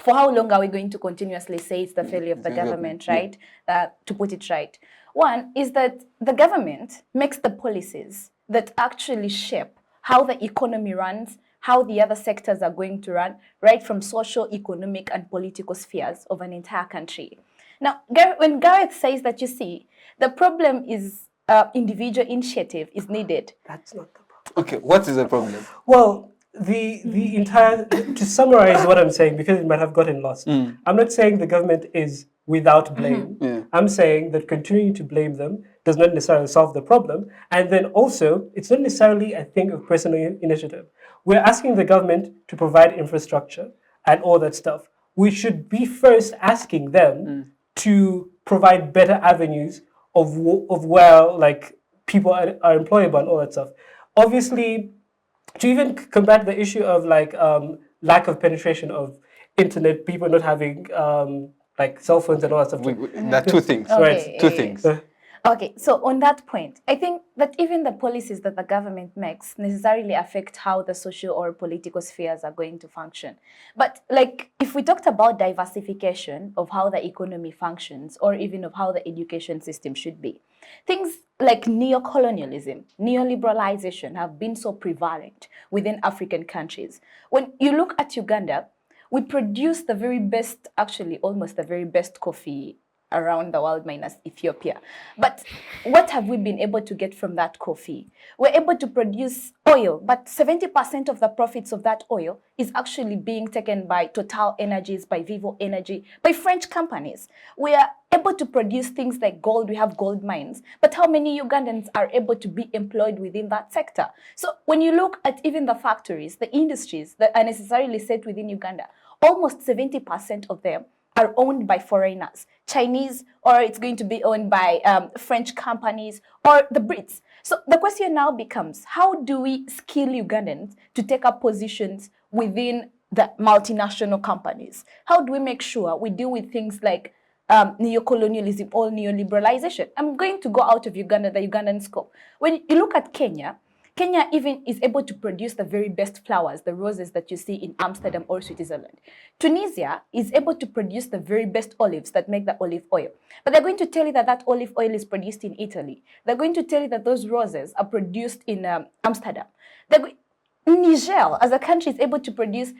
For how long are we going to continuously say it's the failure of the government, right? To put it right. One is that the government makes the policies that actually shape how the economy runs, how the other sectors are going to run, right from social, economic, and political spheres of an entire country. Now, when Garreth says that, you see, the problem is individual initiative is needed. That's not the problem. Okay, what is the problem? Well, the entire, to summarize what I'm saying, because it might have gotten lost, I'm not saying the government is without blame. I'm saying that continuing to blame them does not necessarily solve the problem. And then also, it's not necessarily a thing of personal initiative. We're asking the government to provide infrastructure and all that stuff. We should be first asking them to provide better avenues of where like people are employable and all that stuff. Obviously, to even combat the issue of like lack of penetration of internet, people not having like cell phones and all that stuff. There are two things. Okay. Two things. Okay, so on that point, I think that even the policies that the government makes necessarily affect how the social or political spheres are going to function. But like if we talked about diversification of how the economy functions or even of how the education system should be, things like neocolonialism, neoliberalization have been so prevalent within African countries. When you look at Uganda, we produce the very best, actually almost the very best coffee around the world minus Ethiopia. But what have we been able to get from that coffee? We're able to produce oil, but 70% of the profits of that oil is actually being taken by Total Energies, by Vivo Energy, by French companies. We are able to produce things like gold, we have gold mines, but how many Ugandans are able to be employed within that sector? So when you look at even the factories, the industries that are necessarily set within Uganda, almost 70% of them are owned by foreigners, Chinese, or it's going to be owned by French companies or the Brits. So the question now becomes, how do we skill Ugandans to take up positions within the multinational companies? How do we make sure we deal with things like neocolonialism or neoliberalization? I'm going to go out of Uganda, the Ugandan scope. When you look at Kenya, Kenya even is able to produce the very best flowers, the roses that you see in Amsterdam or Switzerland. Tunisia is able to produce the very best olives that make the olive oil. But they're going to tell you that that olive oil is produced in Italy. They're going to tell you that those roses are produced in Amsterdam. Niger, as a country, is able to produce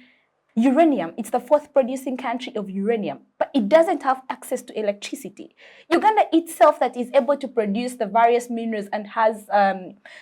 uranium. It's the fourth producing country of uranium, but it doesn't have access to electricity. Uganda itself that is able to produce the various minerals and has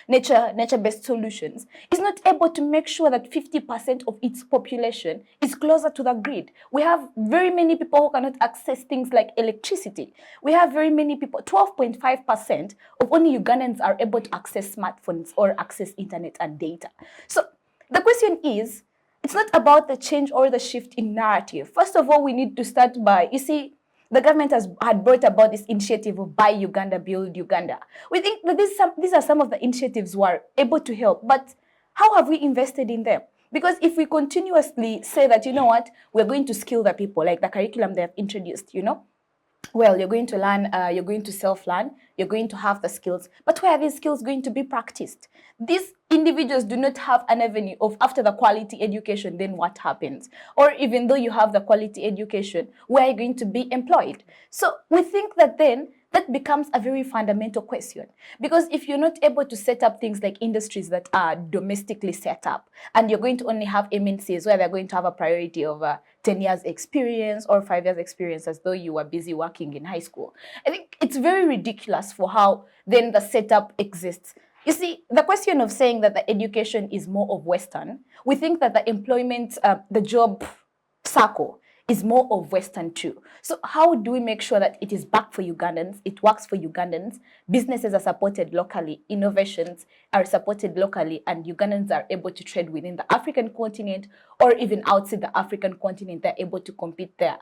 nature-based solutions is not able to make sure that 50% of its population is closer to the grid. We have very many people who cannot access things like electricity. We have very many people, 12.5% of only Ugandans are able to access smartphones or access internet and data. So the question is, it's not about the change or the shift in narrative. First of all, we need to start by, you see, the government had brought about this initiative of Buy Uganda, Build Uganda. We think that these are some of the initiatives who are able to help, but how have we invested in them? Because if we continuously say that, you know what, we're going to skill the people, like the curriculum they have introduced, you know, well, you're going to learn, you're going to self-learn, you're going to have the skills, but where are these skills going to be practiced? These individuals do not have an avenue of after the quality education, then what happens? Or even though you have the quality education, where are you going to be employed? So we think that then that becomes a very fundamental question. Because if you're not able to set up things like industries that are domestically set up, and you're going to only have MNCs where they're going to have a priority of 10 years experience or 5 years experience as though you were busy working in high school, I think it's very ridiculous for how then the setup exists. You see, the question of saying that the education is more of Western, we think that the employment, the job circle is more of Western too. So how do we make sure that it is back for Ugandans, it works for Ugandans, businesses are supported locally, innovations are supported locally, and Ugandans are able to trade within the African continent or even outside the African continent, they're able to compete there,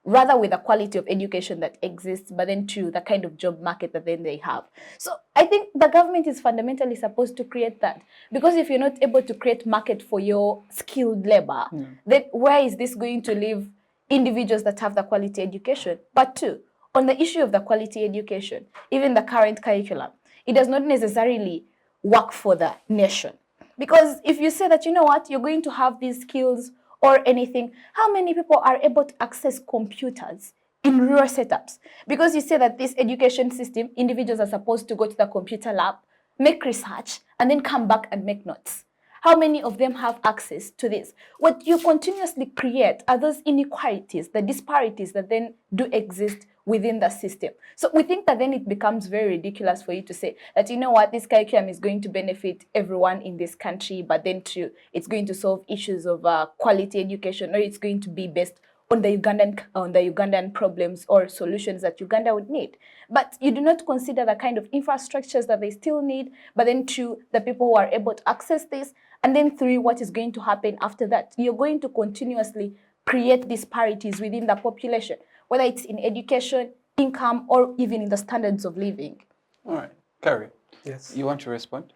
rather with the quality of education that exists, but then to the kind of job market that then they have. So I think the government is fundamentally supposed to create that. Because if you're not able to create market for your skilled labor, then where is this going to leave individuals that have the quality education? But two, on the issue of the quality education, even the current curriculum, it does not necessarily work for the nation. Because if you say that, you know what, you're going to have these skills or anything, how many people are able to access computers in rural setups? Because you say that this education system, individuals are supposed to go to the computer lab, make research, and then come back and make notes. How many of them have access to this? What you continuously create are those inequalities, the disparities that then do exist within the system. So we think that then it becomes very ridiculous for you to say that, you know what, this curriculum is going to benefit everyone in this country, but then too, it's going to solve issues of quality education, or it's going to be based on the Ugandan problems or solutions that Uganda would need. But you do not consider the kind of infrastructures that they still need, but then two, the people who are able to access this, and then three, what is going to happen after that? You're going to continuously create disparities within the population, whether it's in education, income or even in the standards of living. All right. Carrie, Yes. you want to respond?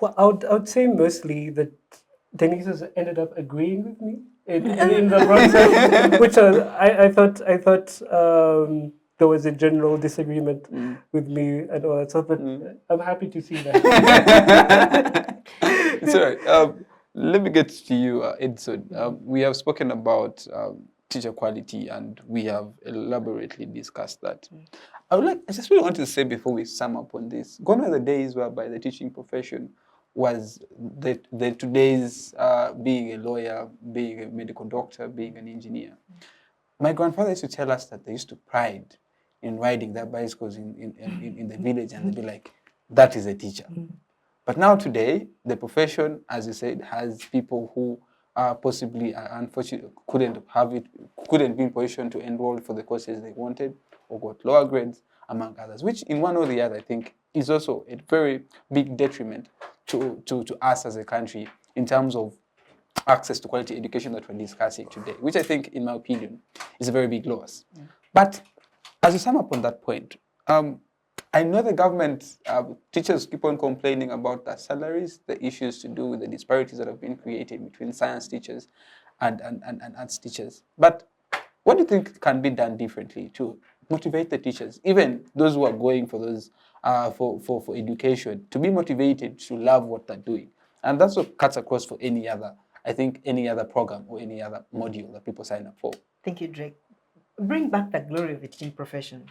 Well, I would say mostly that Denise has ended up agreeing with me in the process, which I thought there was a general disagreement with me and all that stuff, but I'm happy to see that. It's all right. Let me get to you, Edson. We have spoken about teacher quality, and we have elaborately discussed that. I just really want to say before we sum up on this, gone are the days whereby the teaching profession was the today's being a lawyer, being a medical doctor, being an engineer. My grandfather used to tell us that they used to pride in riding their bicycles in the village, and they'd be like, that is a teacher. But now today, the profession, as you said, has people who possibly, unfortunately, couldn't be in position to enroll for the courses they wanted, or got lower grades, among others, which in one or the other, I think, is also a very big detriment to us as a country in terms of access to quality education that we're discussing today, which I think, in my opinion, is a very big loss. But as you sum up on that point, I know the government, teachers keep on complaining about their salaries, the issues to do with the disparities that have been created between science teachers and arts teachers. But what do you think can be done differently to motivate the teachers, even those who are going for those for education, to be motivated to love what they're doing? And that's what cuts across for any other, I think, any other program or any other module that people sign up for. Thank you, Drake. Bring back the glory of the teaching profession.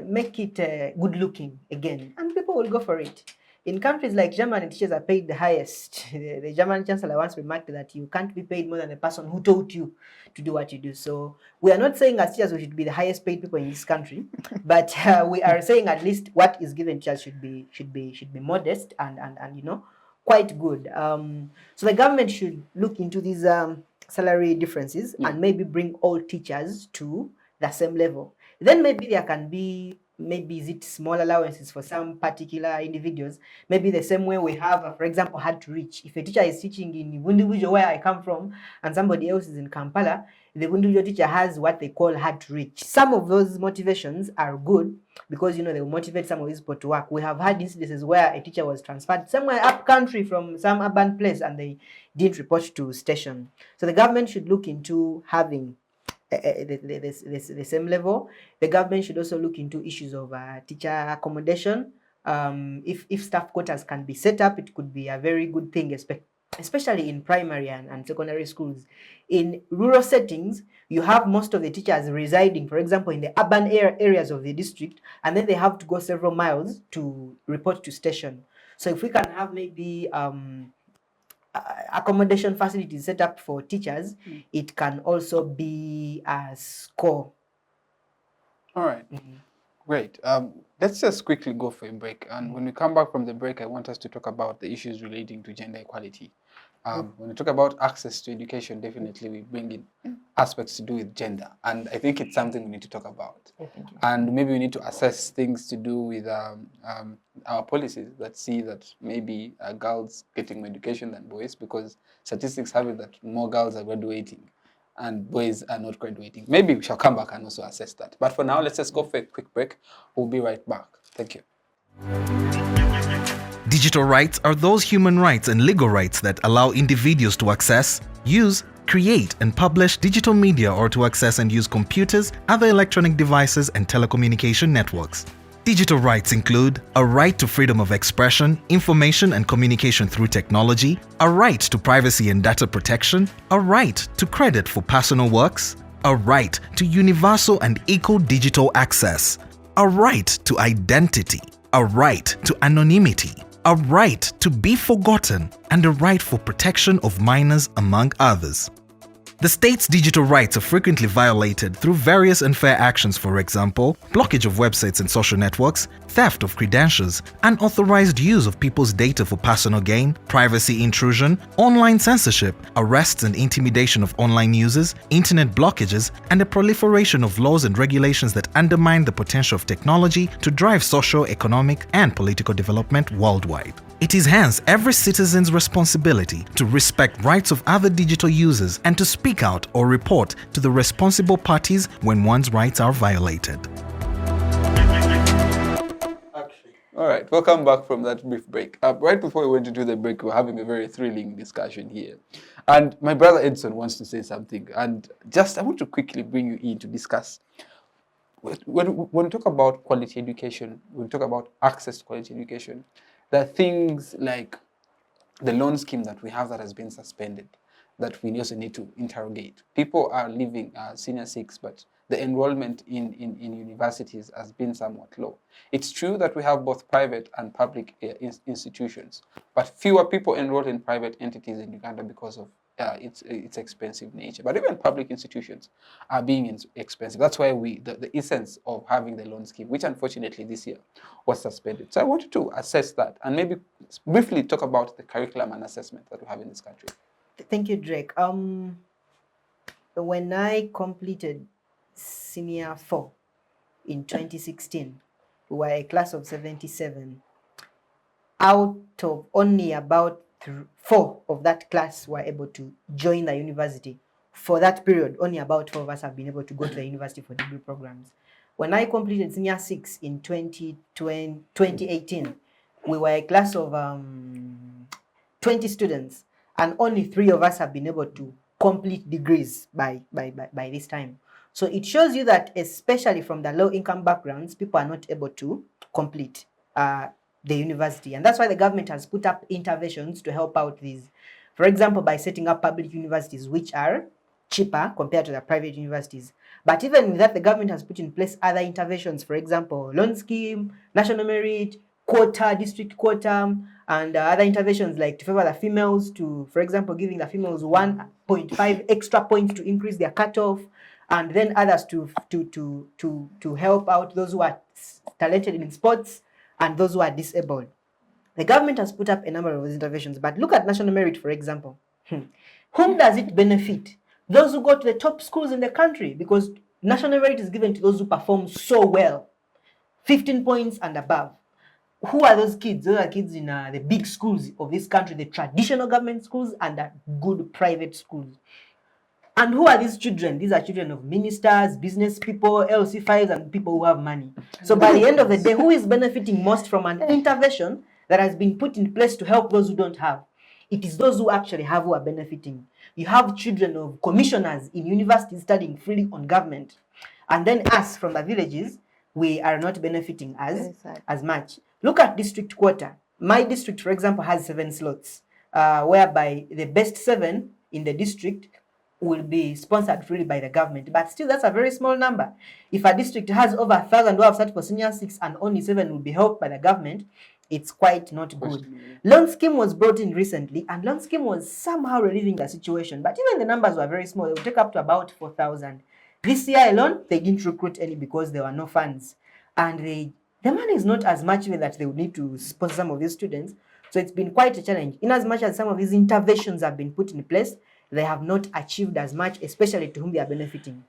Make it good looking again, and people will go for it. In countries like Germany, teachers are paid the highest. The German chancellor once remarked that you can't be paid more than the person who taught you to do what you do. So we are not saying as teachers we should be the highest paid people in this country, but we are saying at least what is given to us should be modest and quite good. So the government should look into these salary differences and maybe bring all teachers to the same level. Then maybe there can be, maybe is it small allowances for some particular individuals, maybe the same way we have, for example, hard to reach. If a teacher is teaching in Vundubujo, where I come from, and somebody else is in Kampala, the Vundubujo teacher has what they call hard to reach. Some of those motivations are good because, they will motivate some of these people to work. We have had instances where a teacher was transferred somewhere up country from some urban place and they didn't report to station. So the government should look into having the same level. The government should also look into issues of teacher accommodation. If staff quotas can be set up, it could be a very good thing, especially in primary and secondary schools. In rural settings, you have most of the teachers residing, for example, in the urban areas of the district, and then they have to go several miles to report to station. So if we can have maybe accommodation facilities set up for teachers, it can also be a score. All right. Great. Let's just quickly go for a break. And when we come back from the break, I want us to talk about the issues relating to gender equality. When we talk about access to education, definitely we bring in aspects to do with gender. And I think it's something we need to talk about. And maybe we need to assess things to do with our policies that see that maybe girls getting more education than boys, because statistics have it that more girls are graduating and boys are not graduating. Maybe we shall come back and also assess that. But for now, let's just go for a quick break. We'll be right back. Thank you. Digital rights are those human rights and legal rights that allow individuals to access, use, create and publish digital media or to access and use computers, other electronic devices and telecommunication networks. Digital rights include a right to freedom of expression, information and communication through technology, a right to privacy and data protection, a right to credit for personal works, a right to universal and equal digital access, a right to identity, a right to anonymity, a right to be forgotten, and a right for protection of minors, among others. The state's digital rights are frequently violated through various unfair actions, for example, blockage of websites and social networks, theft of credentials, unauthorized use of people's data for personal gain, privacy intrusion, online censorship, arrests and intimidation of online users, internet blockages, and the proliferation of laws and regulations that undermine the potential of technology to drive social, economic, and political development worldwide. It is hence every citizen's responsibility to respect rights of other digital users and to speak out or report to the responsible parties when one's rights are violated. All right, welcome back from that brief break. Right before we went to do the break, we were having a very thrilling discussion here. And my brother Edson wants to say something. And just, I want to quickly bring you in to discuss. When we talk about quality education, when we talk about access to quality education, there are things like the loan scheme that we have that has been suspended, that we also need to interrogate. People are leaving senior six, but the enrollment in universities has been somewhat low. It's true that we have both private and public institutions, but fewer people enroll in private entities in Uganda because of its expensive nature. But even public institutions are being expensive. That's why the essence of having the loan scheme, which unfortunately this year was suspended. So I wanted to assess that and maybe briefly talk about the curriculum and assessment that we have in this country. Thank you, Drake. When I completed Senior 4 in 2016, we were a class of 77. Out of only about 4 of that class were able to join the university. For that period, only about 4 of us have been able to go to the university for degree programs. When I completed Senior 6 in 2018, we were a class of 20 students, and only 3 of us have been able to complete degrees by this time. So it shows you that, especially from the low-income backgrounds, people are not able to complete the university. And that's why the government has put up interventions to help out these. For example, by setting up public universities, which are cheaper compared to the private universities. But even with that, the government has put in place other interventions. For example, loan scheme, national merit, quota, district quota, and other interventions like to favor the females, to, for example, giving the females 1.5 extra points to increase their cutoff, and then others to help out those who are talented in sports and those who are disabled. The government has put up a number of those interventions, but look at national merit, for example. Whom does it benefit? Those who go to the top schools in the country, because national merit is given to those who perform so well, 15 points and above. Who are those kids? Those are kids in the big schools of this country, the traditional government schools and the good private schools. And who are these children? These are children of ministers, business people, LC5s, and people who have money. So by the end of the day, who is benefiting most from an intervention that has been put in place to help those who don't have? It is those who actually have who are benefiting. You have children of commissioners in universities studying freely on government. And then us from the villages, we are not benefiting as much. Look at district quota. My district, for example, has 7 slots, whereby the best 7 in the district will be sponsored freely by the government. But still, that's a very small number. If a district has over 1,000 who have started for Senior 6 and only 7 will be helped by the government, it's quite not good. Loan scheme was brought in recently, and loan scheme was somehow relieving the situation. But even the numbers were very small. They would take up to about 4,000. This year alone, they didn't recruit any because there were no funds. And the money is not as much even that they would need to sponsor some of these students. So it's been quite a challenge. In as much as some of these interventions have been put in place, they have not achieved as much, especially to whom they are benefiting.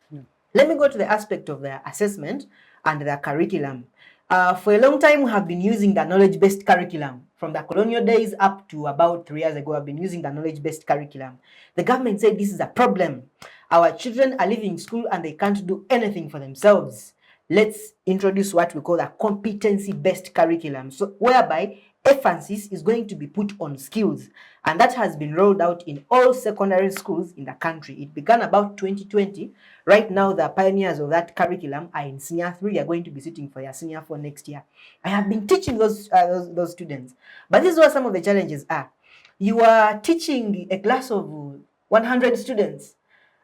Let me go to the aspect of their assessment and their curriculum. For a long time, we have been using the knowledge-based curriculum. From the colonial days up to about 3 years ago, I've been using the knowledge-based curriculum. The government said this is a problem. Our children are leaving school and they can't do anything for themselves. Let's introduce what we call a competency-based curriculum, so whereby emphasis is going to be put on skills, and that has been rolled out in all secondary schools in the country. It began about 2020. Right now, the pioneers of that curriculum are in Senior 3. They are going to be sitting for their Senior 4 next year. I have been teaching those students, but this is what some of the challenges are. You are teaching a class of 100 students,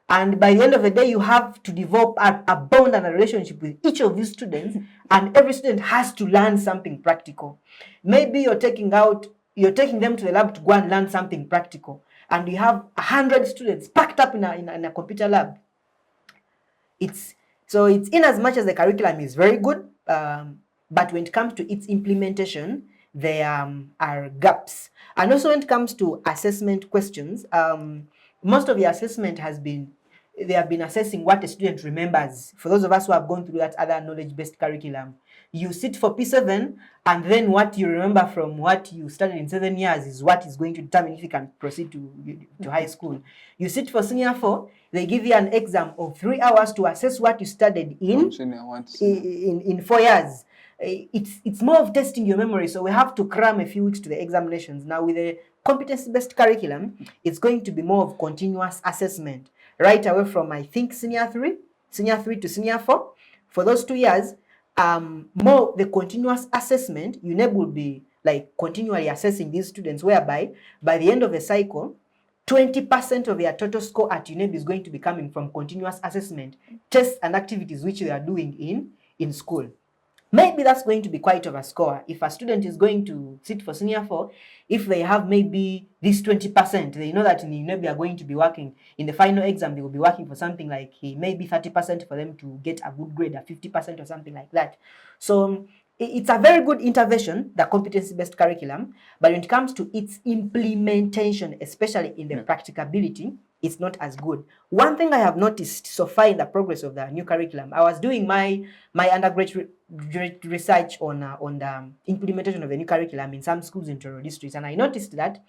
and by the end of the day, you have to develop a bond and a relationship with each of these students, and every student has to learn something practical. Maybe you're taking them to the lab to go and learn something practical, and you have 100 students packed up in a computer lab. It's in as much as the curriculum is very good, but when it comes to its implementation, there are gaps. And also when it comes to assessment questions, most of the assessment has been they have been assessing what a student remembers. For those of us who have gone through that other knowledge-based curriculum, you sit for P7, and then what you remember from what you studied in 7 years is what is going to determine if you can proceed to high school. You sit for senior 4, they give you an exam of 3 hours to assess what you studied in 4 years. It's more of testing your memory, so we have to cram a few weeks to the examinations. Now with a competency-based curriculum, it's going to be more of continuous assessment right away from, I think, senior 3 to senior 4. For those 2 years, more the continuous assessment, UNEB will be like continually assessing these students, whereby by the end of the cycle, 20% of their total score at UNEB is going to be coming from continuous assessment, tests and activities which they are doing in school. Maybe that's going to be quite of a score. If a student is going to sit for senior 4, if they have maybe this 20%, they know that in UNEB they are going to be working, in the final exam they will be working for something like maybe 30% for them to get a good grade, a 50% or something like that. So it's a very good intervention, the competency-based curriculum, but when it comes to its implementation, especially in the practicability, it's not as good. One thing I have noticed so far in the progress of the new curriculum, I was doing my undergraduate research on the implementation of the new curriculum in some schools in Toro districts, and I noticed that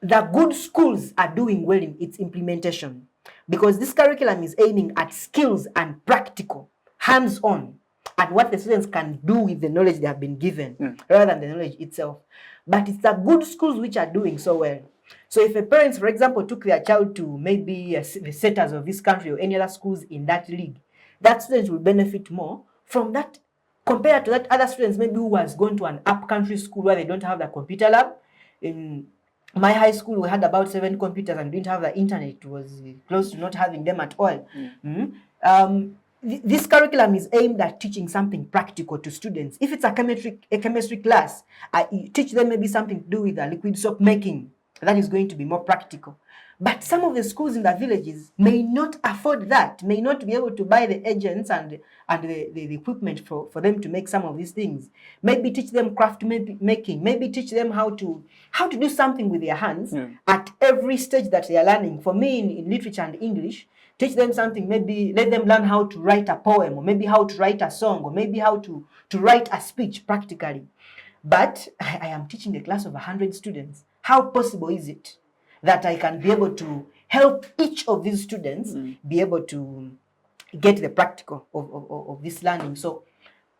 the good schools are doing well in its implementation, because this curriculum is aiming at skills and practical, hands-on, at what the students can do with the knowledge they have been given, rather than the knowledge itself. But it's the good schools which are doing so well. So if a parent, for example, took their child to maybe the setters of this country or any other schools in that league, that student will benefit more from that compared to that other students maybe who has gone to an up-country school where they don't have the computer lab. In my high school, we had about 7 computers and didn't have the internet. It was close to not having them at all. This curriculum is aimed at teaching something practical to students. If it's a chemistry class, you teach them maybe something to do with liquid soap making. That is going to be more practical. But some of the schools in the villages may not afford that, may not be able to buy the agents and the equipment for them to make some of these things. Maybe teach them craft making, maybe teach them how to do something with their hands at every stage that they are learning. For me, in literature and English, teach them something, maybe let them learn how to write a poem, or maybe how to write a song, or maybe how to write a speech practically. But I am teaching a class of 100 students. How possible is it that I can be able to help each of these students be able to get the practical of this learning? So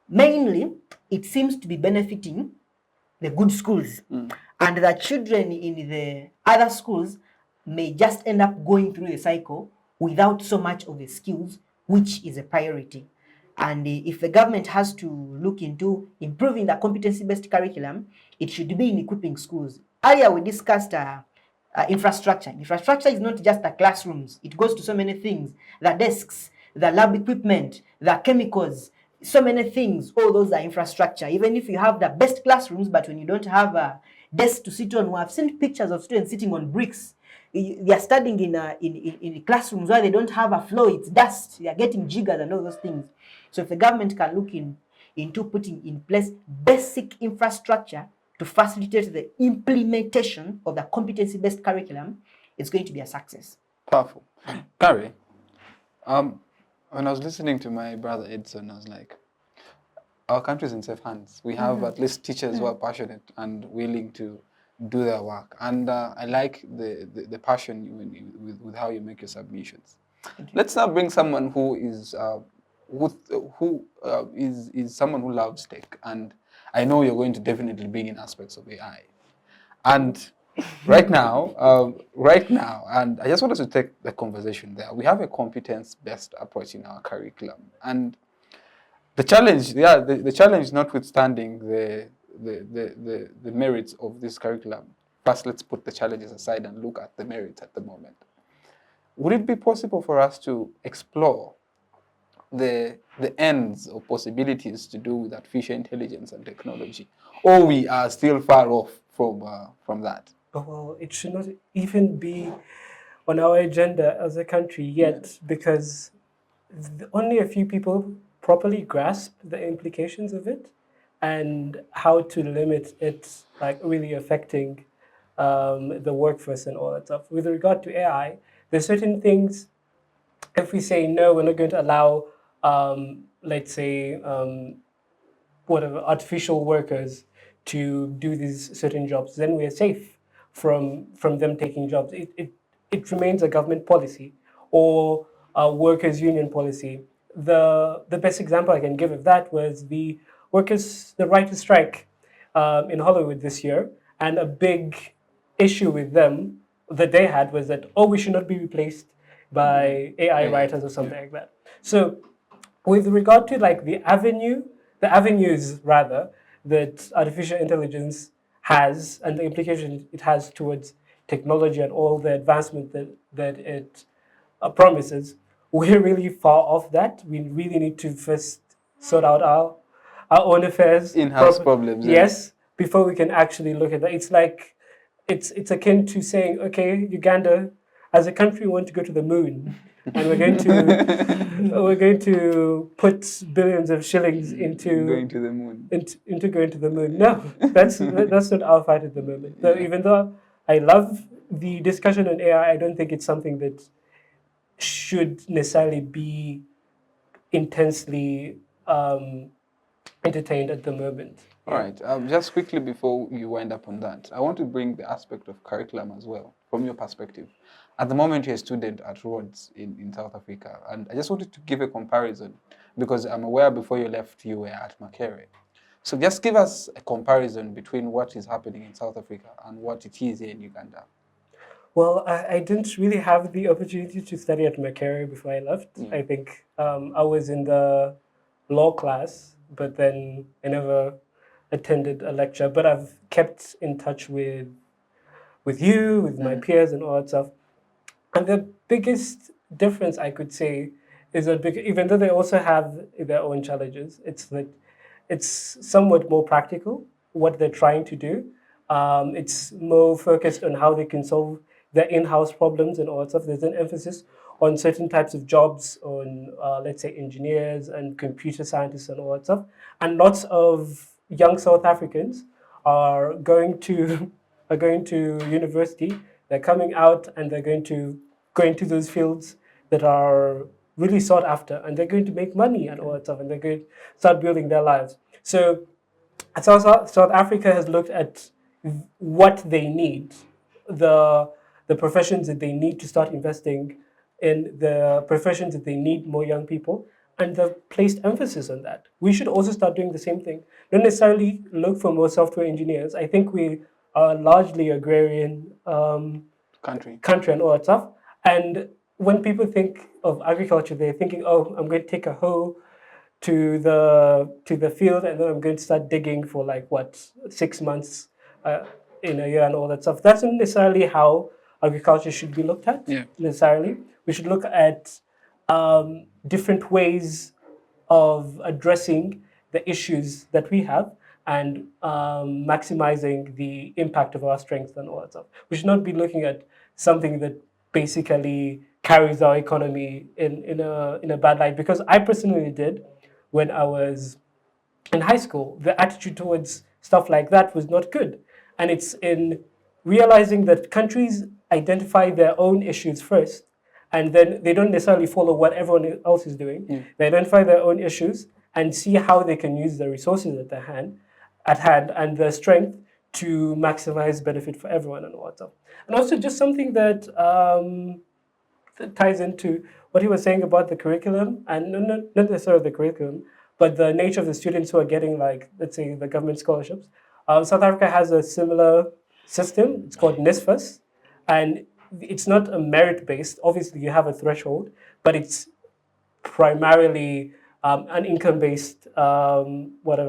mainly, it seems to be benefiting the good schools. And the children in the other schools may just end up going through the cycle without so much of the skills, which is a priority. And if the government has to look into improving the competency-based curriculum, it should be in equipping schools. Earlier we discussed infrastructure. Infrastructure is not just the classrooms. It goes to so many things. The desks, the lab equipment, the chemicals, so many things. All those are infrastructure. Even if you have the best classrooms, but when you don't have a desk to sit on, we have seen pictures of students sitting on bricks. They are studying in classrooms where they don't have a floor, it's dust, they are getting jiggers and all those things. So if the government can look into putting in place basic infrastructure to facilitate the implementation of the competency-based curriculum, it's going to be a success. Powerful. Gary, when I was listening to my brother Edson, I was like, our country is in safe hands. We have at least teachers who are passionate and willing to do their work. And I like the passion with how you make your submissions. Let's now bring someone who is someone who loves tech. And I know you're going to definitely bring in aspects of AI. And right now, and I just want us to take the conversation there. We have a competence-based approach in our curriculum. And the challenge, the challenge notwithstanding the merits of this curriculum. First, let's put the challenges aside and look at the merits at the moment. Would it be possible for us to explore the ends or possibilities to do with artificial intelligence and technology, or we are still far off from that? Well, it should not even be on our agenda as a country yet, because only a few people properly grasp the implications of it and how to limit it, like really affecting the workforce and all that stuff. With regard to AI, there's certain things if we say no, we're not going to allow, let's say, whatever artificial workers to do these certain jobs, then we are safe from them taking jobs. It remains a government policy or a workers' union policy. The best example I can give of that was the writers' strike in Hollywood this year, and a big issue with them that they had was that, oh, we should not be replaced by AI writers or something like that. So with regard to like the avenues rather that artificial intelligence has and the implications it has towards technology and all the advancement that it promises, we're really far off that. We really need to first sort out our own affairs. In-house problems. Yes, before we can actually look at that. It's like, it's akin to saying, okay, Uganda, as a country, we want to go to the moon, and we're going to put billions of shillings into going to the moon. Into going to the moon. No, that's not our fight at the moment. So even though I love the discussion on AI, I don't think it's something that should necessarily be intensely entertained at the moment. All right. Just quickly before you wind up on that, I want to bring the aspect of curriculum as well, from your perspective. At the moment, you're a student at Rhodes in South Africa, and I just wanted to give a comparison because I'm aware before you left, you were at Makerere. So just give us a comparison between what is happening in South Africa and what it is here in Uganda. Well, I didn't really have the opportunity to study at Makerere before I left. I think I was in the law class, but then I never attended a lecture. But I've kept in touch with you, with my peers and all that stuff. And the biggest difference I could say is that even though they also have their own challenges, it's somewhat more practical what they're trying to do. It's more focused on how they can solve their in-house problems and all that stuff. There's an emphasis on certain types of jobs, on let's say engineers and computer scientists and all that stuff. And lots of young South Africans are going to university. They're coming out and they're going to go into those fields that are really sought after, and they're going to make money and all that stuff, and they're going to start building their lives. So South Africa has looked at what they need, the professions that they need to start investing in, the professions that they need more young people, and they've placed emphasis on that. We should also start doing the same thing. Don't necessarily look for more software engineers. I think we are largely agrarian country and all that stuff. And when people think of agriculture, they're thinking, oh, I'm going to take a hoe to the field and then I'm going to start digging for 6 months in a year and all that stuff. That's not necessarily how agriculture should be looked at, necessarily. We should look at different ways of addressing the issues that we have and maximizing the impact of our strengths and all that stuff. We should not be looking at something that basically carries our economy in a bad light, because I personally did when I was in high school. The attitude towards stuff like that was not good. And it's in realizing that countries identify their own issues first, and then they don't necessarily follow what everyone else is doing. They identify their own issues and see how they can use the resources at hand and the strength to maximize benefit for everyone and all that stuff. And also just something that ties into what he was saying about the curriculum, and not necessarily the curriculum, but the nature of the students who are getting, let's say, the government scholarships. South Africa has a similar system. It's called NSFAS, and it's not a merit-based. Obviously, you have a threshold, but it's primarily an income-based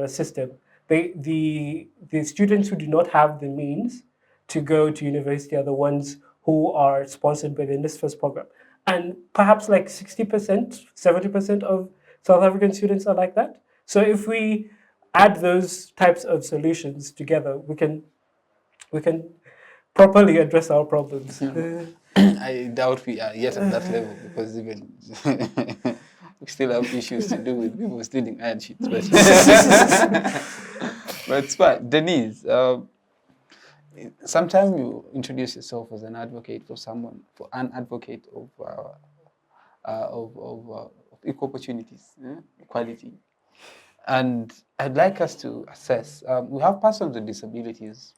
system. The students who do not have the means to go to university are the ones who are sponsored by the NSFAS program. And perhaps 60%, 70% of South African students are like that. So if we add those types of solutions together, we can properly address our problems. I doubt we are yet at that level, because even we still have issues to do with people stealing iron sheets. But, but it's fine. Denise, sometimes you introduce yourself as an advocate for an advocate of of equal opportunities, equality. And I'd like us to assess. We have persons with disabilities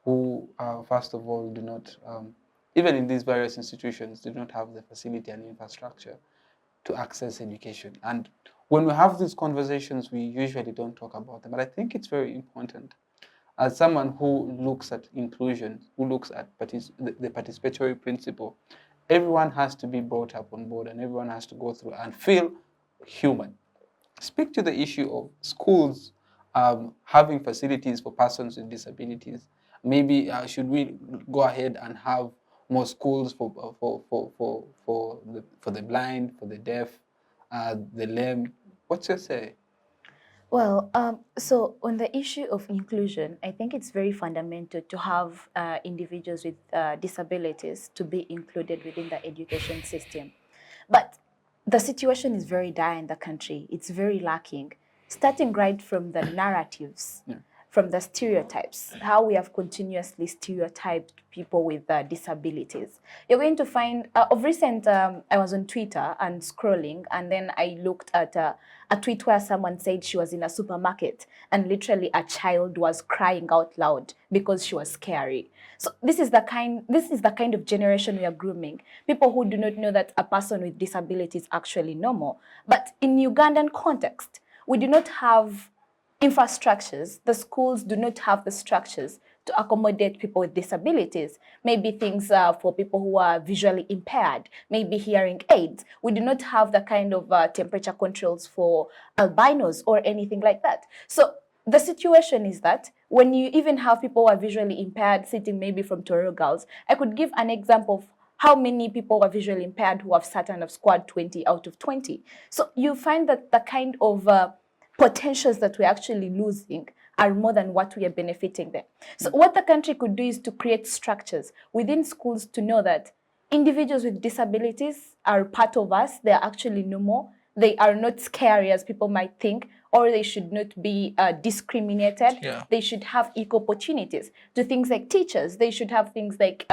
who, first of all, do not, even in these various institutions, do not have the facility and infrastructure to access education. And when we have these conversations, we usually don't talk about them. But I think it's very important. As someone who looks at inclusion, who looks at the participatory principle, everyone has to be brought up on board and everyone has to go through and feel human. Speak to the issue of schools having facilities for persons with disabilities. Maybe should we go ahead and have more schools for the blind, for the deaf, the lame? What's your say? Well, so on the issue of inclusion, I think it's very fundamental to have individuals with disabilities to be included within the education system. But the situation is very dire in the country. It's very lacking, starting right from the narratives, from the stereotypes, how we have continuously stereotyped people with disabilities. You're going to find, of recent, I was on Twitter and scrolling, and then I looked at a tweet where someone said she was in a supermarket and literally a child was crying out loud because she was scary. So this is the kind of generation we are grooming. People who do not know that a person with disability is actually normal. But in Ugandan context, we do not have infrastructures. The schools do not have the structures to accommodate people with disabilities. Maybe things for people who are visually impaired, maybe hearing aids. We do not have the kind of temperature controls for albinos or anything like that. So the situation is that when you even have people who are visually impaired sitting maybe from Toro Girls, I could give an example of how many people are visually impaired who have sat and have scored 20 out of 20. So you find that the kind of potentials that we're actually losing are more than what we are benefiting them. So what the country could do is to create structures within schools to know that individuals with disabilities are part of us. They are actually normal. They are not scary as people might think, or they should not be discriminated. Yeah. They should have equal opportunities to things like teachers. They should have things like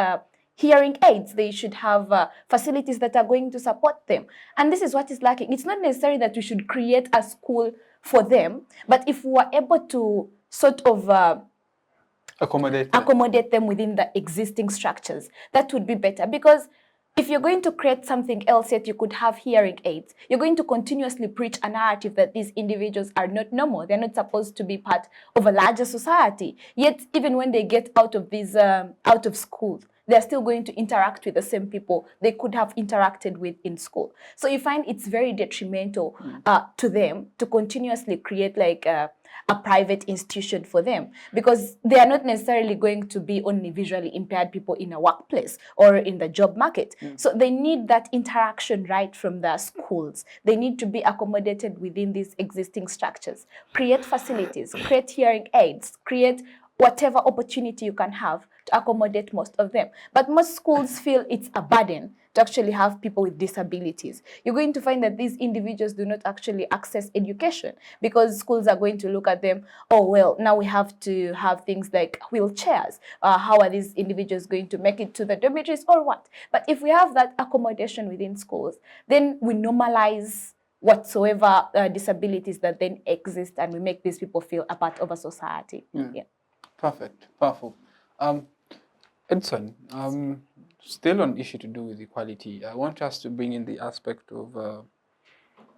hearing aids. They should have facilities that are going to support them. And this is what is lacking. It's not necessary that we should create a school for them, but if we are able to sort of accommodate them within the existing structures, that would be better. Because if you're going to create something else, yet you could have hearing aids, you're going to continuously preach a narrative that these individuals are not normal. They're not supposed to be part of a larger society. Yet, even when they get out of school, they're still going to interact with the same people they could have interacted with in school. So you find it's very detrimental to them to continuously create like a private institution for them, because they are not necessarily going to be only visually impaired people in a workplace or in the job market. So they need that interaction right from the schools. They need to be accommodated within these existing structures. Create facilities, create hearing aids, create whatever opportunity you can have to accommodate most of them. But most schools feel it's a burden to actually have people with disabilities. You're going to find that these individuals do not actually access education because schools are going to look at them, oh, well, now we have to have things like wheelchairs. How are these individuals going to make it to the dormitories or what? But if we have that accommodation within schools, then we normalize whatsoever disabilities that then exist, and we make these people feel a part of a society. Yeah. Perfect. Powerful. Edson, still on issue to do with equality, I want us to bring in the aspect of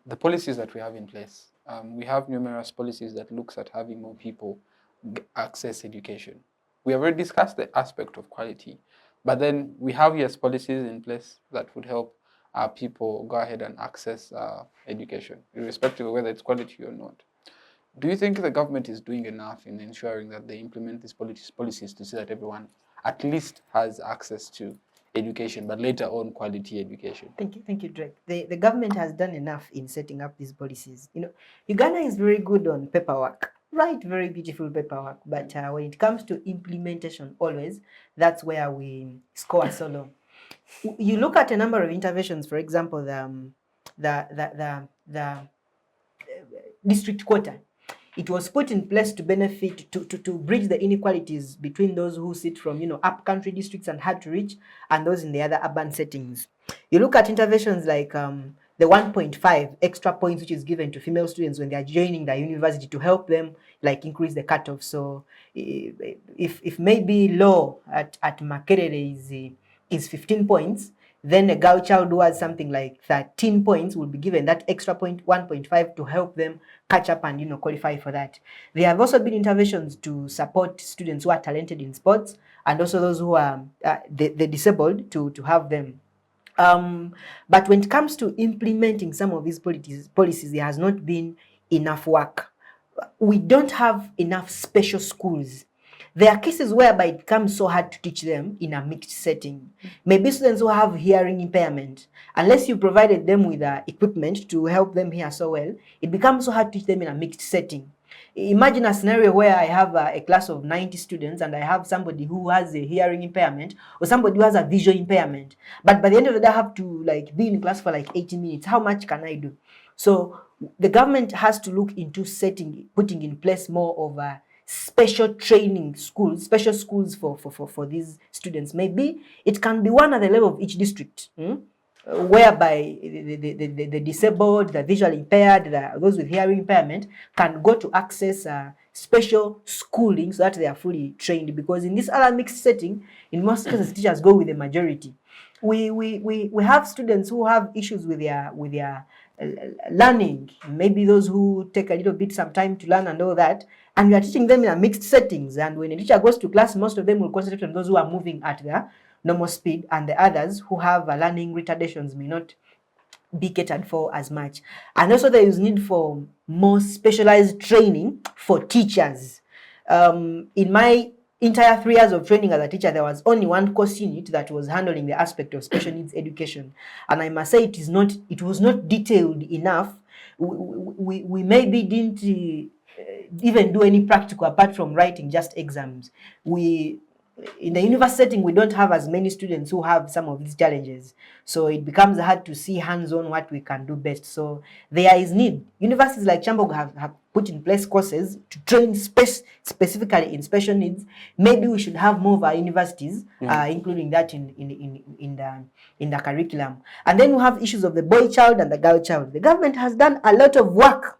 the policies that we have in place. We have numerous policies that looks at having more people access education. We have already discussed the aspect of quality, but then we have, yes, policies in place that would help people go ahead and access education, irrespective of whether it's quality or not. Do you think the government is doing enough in ensuring that they implement these policies to see that everyone at least has access to education, but later on quality education? Thank you, Drake. The government has done enough in setting up these policies. You know, Uganda is very good on paperwork, right? Very beautiful paperwork. But when it comes to implementation, always, that's where we score so low. You look at a number of interventions, for example, the district quota. it was put in place to benefit, to bridge the inequalities between those who sit from, up country districts and hard to reach, and those in the other urban settings. You look at interventions like the 1.5 extra points which is given to female students when they are joining the university to help them like increase the cutoff. So if maybe law at Makerere is 15 points, then a girl child who has something like 13 points will be given that extra point 1.5 to help them catch up and qualify for that. There have also been interventions to support students who are talented in sports and also those who are the disabled to have them. But when it comes to implementing some of these policies, there has not been enough work. We don't have enough special schools. There are cases whereby it becomes so hard to teach them in a mixed setting. Maybe students who have hearing impairment, unless you provided them with equipment to help them hear so well, it becomes so hard to teach them in a mixed setting. Imagine a scenario where I have a class of 90 students and I have somebody who has a hearing impairment or somebody who has a visual impairment. But by the end of the day, I have to be in class for 80 minutes. How much can I do? So the government has to look into putting in place more of a special training schools, special schools for these students. Maybe it can be one at the level of each district, whereby the disabled, the visually impaired, those with hearing impairment can go to access special schooling so that they are fully trained. Because in this other mixed setting, in most cases, teachers go with the majority. We have students who have issues with their learning, maybe those who take a little bit some time to learn and all that, and we are teaching them in a mixed settings. And when a teacher goes to class, most of them will concentrate on those who are moving at their normal speed, and the others who have learning retardations may not be catered for as much. And also there is need for more specialized training for teachers. In my entire 3 years of training as a teacher, there was only one course unit that was handling the aspect of special needs education. And I must say it was not detailed enough. We maybe didn't even do any practical apart from writing just exams. In the university setting, we don't have as many students who have some of these challenges. So it becomes hard to see hands-on what we can do best. So there is need. Universities like Chambog have put in place courses to train specifically in special needs. Maybe we should have more of our universities, including that in the curriculum. And then we have issues of the boy child and the girl child. The government has done a lot of work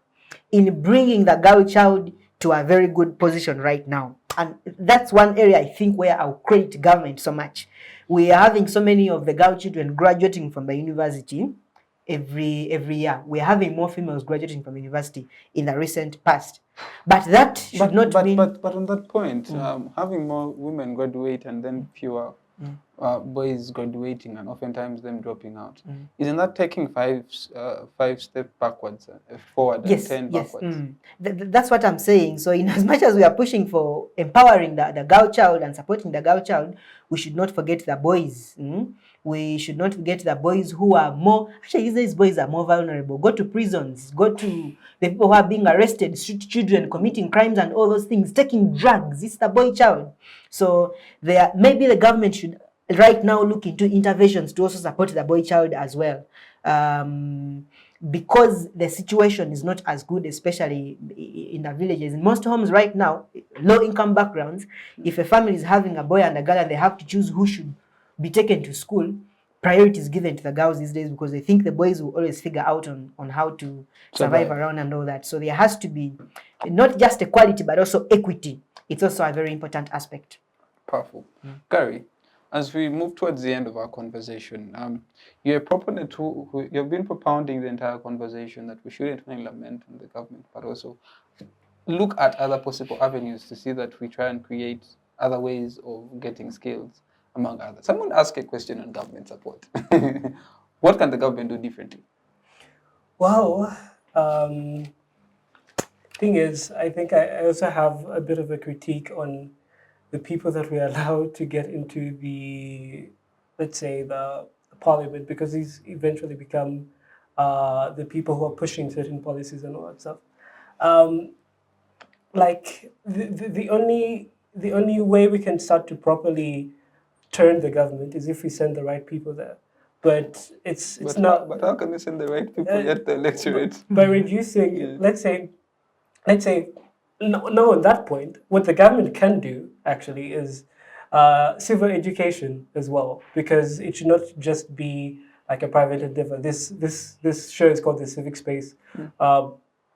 in bringing the girl child to a very good position right now. And that's one area I think where I'll credit government so much. We are having so many of the girl children graduating from the university every year. We're having more females graduating from university in the recent past. But that should not mean... But on that point, having more women graduate and then fewer boys graduating and oftentimes them dropping out, isn't that taking five steps backwards, forward, yes, and 10 yes. backwards? That's what I'm saying. So in as much as we are pushing for empowering the girl child and supporting the girl child, we should not forget the boys. We should not forget the boys who are more... Actually, these boys are more vulnerable. Go to prisons. Go to the people who are being arrested, street children, committing crimes and all those things, taking drugs. It's the boy child. So maybe the government should right now look into interventions to also support the boy child as well. Because the situation is not as good, especially in the villages. In most homes right now, low-income backgrounds, if a family is having a boy and a girl and they have to choose who should be taken to school, priority is given to the girls these days because they think the boys will always figure out on how to survive around and all that. So there has to be not just equality, but also equity. It's also a very important aspect. Powerful. Gary, as we move towards the end of our conversation, you're a proponent who you've been propounding the entire conversation that we shouldn't only lament on the government, but also look at other possible avenues to see that we try and create other ways of getting skills, among others. Someone asked a question on government support. What can the government do differently? Well, thing is, I think I also have a bit of a critique on the people that we allow to get into the, let's say, the parliament, because these eventually become the people who are pushing certain policies and all that stuff. Like the only way we can start to properly turn the government is if we send the right people there. But it's not. But how can we send the right people yet the electorate? By reducing, let's say, let's say, now at that point, what the government can do actually is civil education as well, because it should not just be like a private endeavor. This show is called the Civic Space,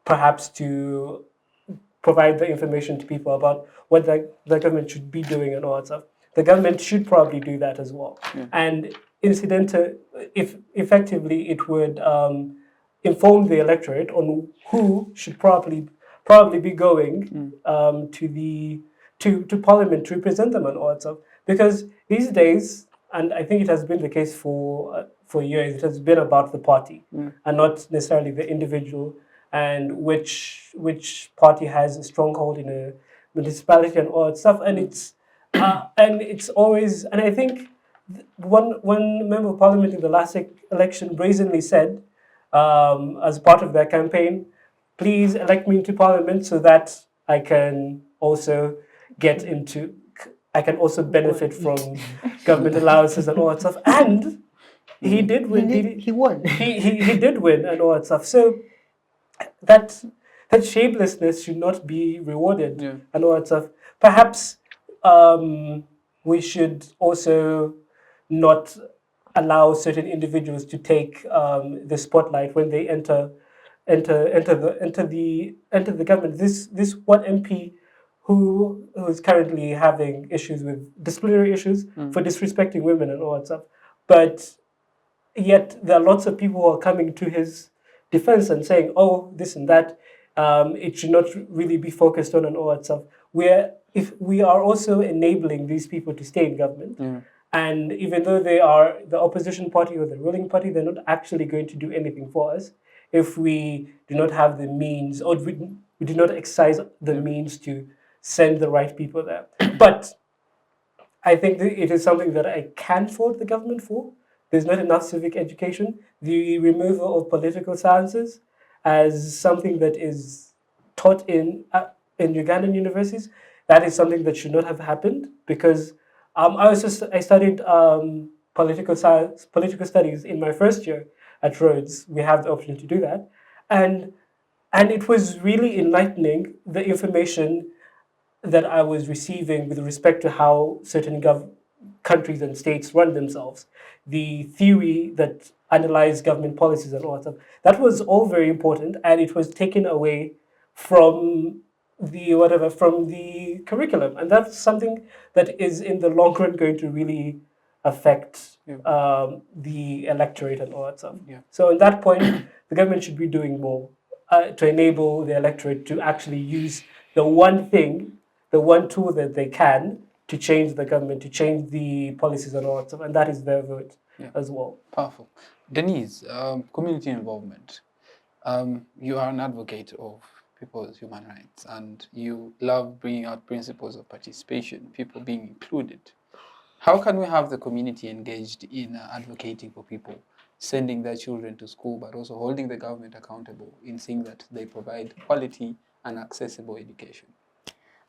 perhaps to provide the information to people about what the government should be doing and all that stuff. The government should probably do that as well. And incidental, if effectively, it would inform the electorate on who should probably be going to Parliament to represent them and all that stuff. Because these days, and I think it has been the case for years, it has been about the party and not necessarily the individual, and which party has a stronghold in a municipality and all that stuff. And it's always, and I think one member of parliament in the last election brazenly said, as part of their campaign, please elect me into parliament so that I can also benefit from government allowances and all that stuff. And he did win. He won. He did win and all that stuff. So that shamelessness should not be rewarded and all that stuff. Perhaps we should also not allow certain individuals to take the spotlight when they enter the government. This one MP who is currently having issues with disciplinary issues for disrespecting women and all that stuff, but yet there are lots of people who are coming to his defense and saying, oh, this and that, it should not really be focused on and all that stuff. If we are also enabling these people to stay in government, and even though they are the opposition party or the ruling party, they're not actually going to do anything for us if we do not have the means, or we do not exercise the means to send the right people there. But I think that it is something that I can fault the government for. There's not enough civic education. The removal of political sciences as something that is taught in Ugandan universities, that is something that should not have happened, because I studied political studies in my first year at Rhodes. We have the option to do that, and it was really enlightening, the information that I was receiving with respect to how certain countries and states run themselves, the theory that analyzed government policies and all that stuff. That was all very important, and it was taken away from the curriculum, and that's something that is in the long run going to really affect the electorate and all that stuff. So at that point, the government should be doing more to enable the electorate to actually use the one tool that they can to change the government, to change the policies and all that stuff, and that is their vote as well. Powerful. Denise, community involvement. You are an advocate of people's human rights, and you love bringing out principles of participation, people being included. How can we have the community engaged in advocating for people, sending their children to school, but also holding the government accountable in seeing that they provide quality and accessible education?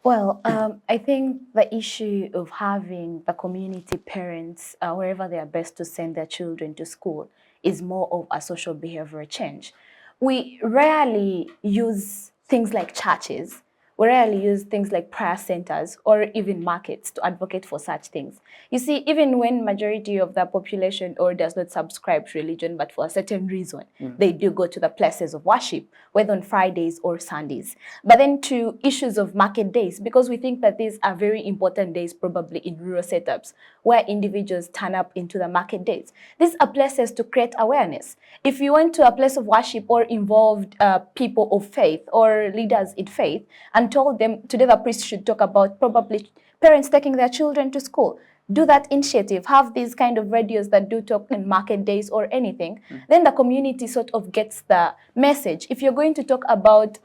Well, I think the issue of having the community parents, wherever they are best to send their children to school, is more of a social behavioral change. We rarely use things like churches, we rarely use things like prayer centers or even markets to advocate for such things. You see, even when majority of the population or does not subscribe to religion, but for a certain reason, they do go to the places of worship, whether on Fridays or Sundays. But then to issues of market days, because we think that these are very important days, probably in rural setups, where individuals turn up into the market days. These are places to create awareness. If you went to a place of worship or involved people of faith or leaders in faith and told them today the priest should talk about probably parents taking their children to school, do that initiative, have these kind of radios that do talk in market days or anything, then the community sort of gets the message. If you're going to talk about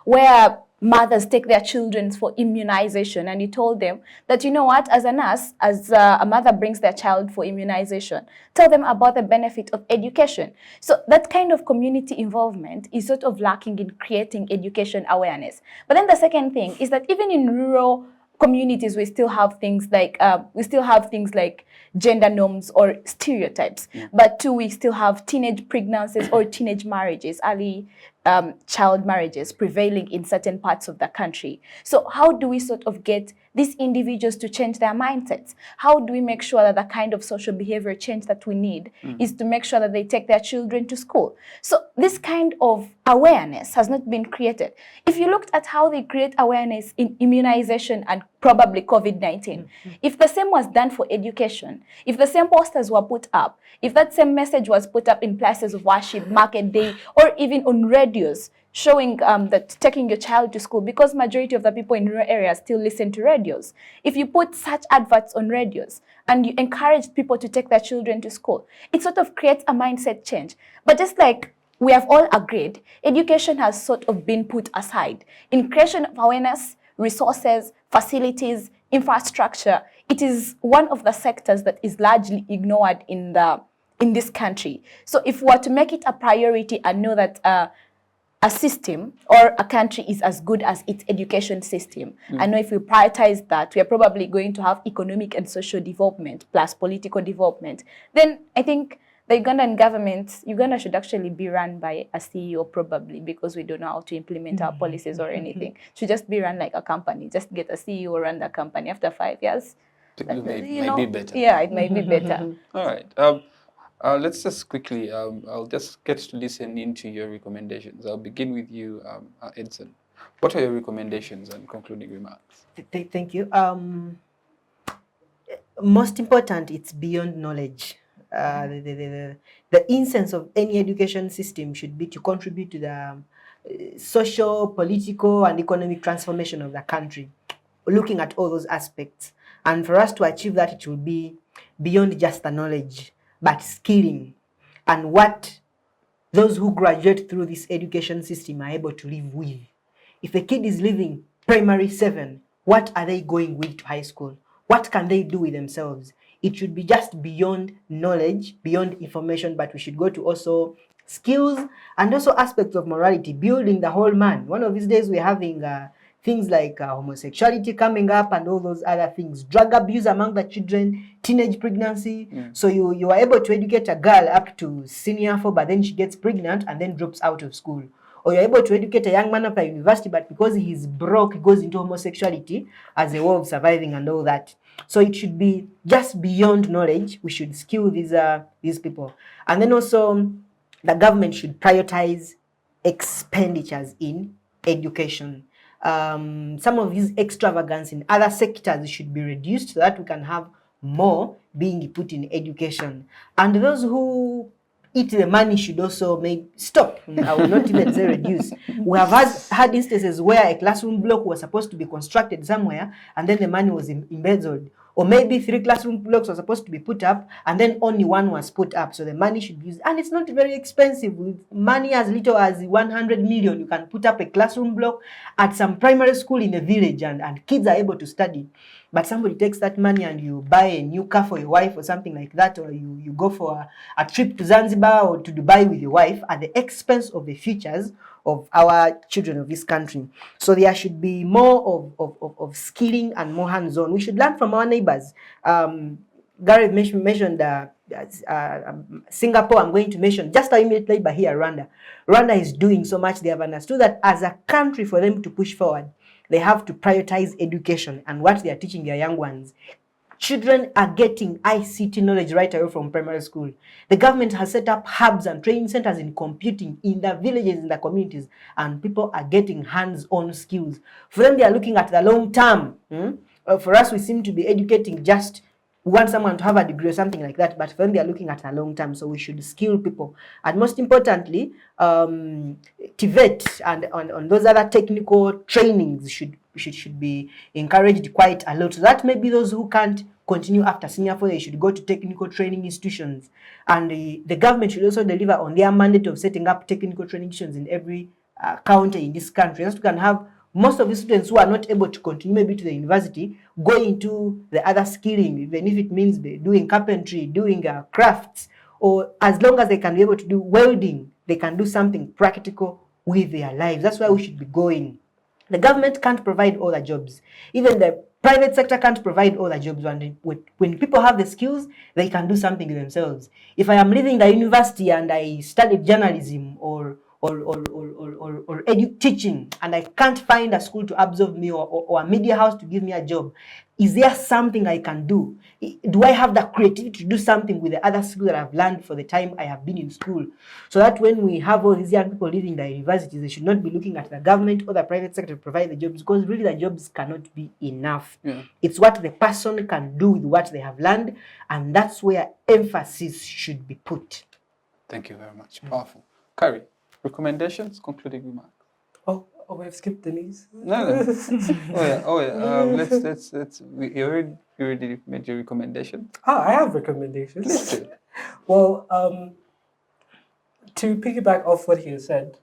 where mothers take their children for immunization, and you told them that, you know what, as a nurse, as a mother brings their child for immunization, tell them about the benefit of education. So that kind of community involvement is sort of lacking in creating education awareness. But then the second thing is that even in rural communities, we still have things like gender norms or stereotypes. But too, we still have teenage pregnancies or teenage marriages, early child marriages prevailing in certain parts of the country. So how do we sort of get these individuals to change their mindsets? How do we make sure that the kind of social behavior change that we need is to make sure that they take their children to school? So this kind of awareness has not been created. If you looked at how they create awareness in immunization and probably COVID-19, if the same was done for education, if the same posters were put up, if that same message was put up in places of worship, market day, or even on radios, showing that taking your child to school, because majority of the people in rural areas still listen to radios. If you put such adverts on radios and you encourage people to take their children to school, it sort of creates a mindset change. But just like we have all agreed, education has sort of been put aside. In creation of awareness, resources, facilities, infrastructure, it is one of the sectors that is largely ignored in this country. So if we were to make it a priority and know that a system or a country is as good as its education system, I know if we prioritize that, we are probably going to have economic and social development plus political development. Then I think the Ugandan government, Uganda should actually be run by a CEO probably, because we don't know how to implement our policies or anything. Should just be run like a company. Just get a CEO, run the company. After 5 years, It might be better. Yeah, it might be better. All right. Let's just quickly, I'll just get to listen into your recommendations. I'll begin with you, Edson. What are your recommendations and concluding remarks? Thank you. Most important, it's beyond knowledge. The essence of any education system should be to contribute to the social, political, and economic transformation of the country, looking at all those aspects. And for us to achieve that, it will be beyond just the knowledge, but skilling, and what those who graduate through this education system are able to live with. If a kid is leaving primary 7, what are they going with to high school? What can they do with themselves? It should be just beyond knowledge, beyond information, but we should go to also skills and also aspects of morality, building the whole man. One of these days we're having things like homosexuality coming up and all those other things, drug abuse among the children, teenage pregnancy. So you are able to educate a girl up to senior 4, but then she gets pregnant and then drops out of school. Or you're able to educate a young man after university, but because he's broke, he goes into homosexuality as a way of surviving and all that. So it should be just beyond knowledge. We should skill these people. And then also the government should prioritize expenditures in education. Some of these extravagance in other sectors should be reduced so that we can have more being put in education. And those who eat the money should also maybe stop. I will not even say reduce. We have had instances where a classroom block was supposed to be constructed somewhere and then the money was embezzled. Or maybe 3 classroom blocks were supposed to be put up and then only 1 was put up. So the money should be used. And it's not very expensive. With money as little as 100 million, you can put up a classroom block at some primary school in a village and kids are able to study. But somebody takes that money and you buy a new car for your wife or something like that, or you go for a trip to Zanzibar or to Dubai with your wife at the expense of the futures of our children of this country. So there should be more of skilling and more hands-on. We should learn from our neighbors. Garreth mentioned Singapore. I'm going to mention just a minute later here, Rwanda. Rwanda is doing so much. They have understood that as a country, for them to push forward, they have to prioritize education and what they are teaching their young ones. Children are getting ICT knowledge right away from primary school. The government has set up hubs and training centers in computing in the villages, in the communities, and people are getting hands-on skills. For them, they are looking at the long term. For us, we seem to be educating just want someone to have a degree or something like that, but for them, they are looking at a long term, so we should skill people. And most importantly, TVET and on those other technical trainings should be encouraged quite a lot. So that maybe those who can't continue after senior 4, they should go to technical training institutions. And the government should also deliver on their mandate of setting up technical training institutions in every county in this country. Just we can have most of the students who are not able to continue maybe to the university go into the other skilling, even if it means doing carpentry, doing crafts, or as long as they can be able to do welding, they can do something practical with their lives. That's why we should be going. The government can't provide all the jobs. Even the private sector can't provide all the jobs. When people have the skills, they can do something themselves. If I am leaving the university and I studied journalism or teaching, and I can't find a school to absorb me or a media house to give me a job, is there something I can do? Do I have the creativity to do something with the other skills that I've learned for the time I have been in school? So that when we have all these young people leaving the universities, they should not be looking at the government or the private sector to provide the jobs, because really the jobs cannot be enough. Yeah. It's what the person can do with what they have learned, and that's where emphasis should be put. Thank you very much. Powerful. Carrie, recommendations, concluding remarks. Oh, we've skipped Denise. No. Oh yeah. Let's. You already made your recommendation. I have recommendations. Let's do it. Well, to piggyback off what he said,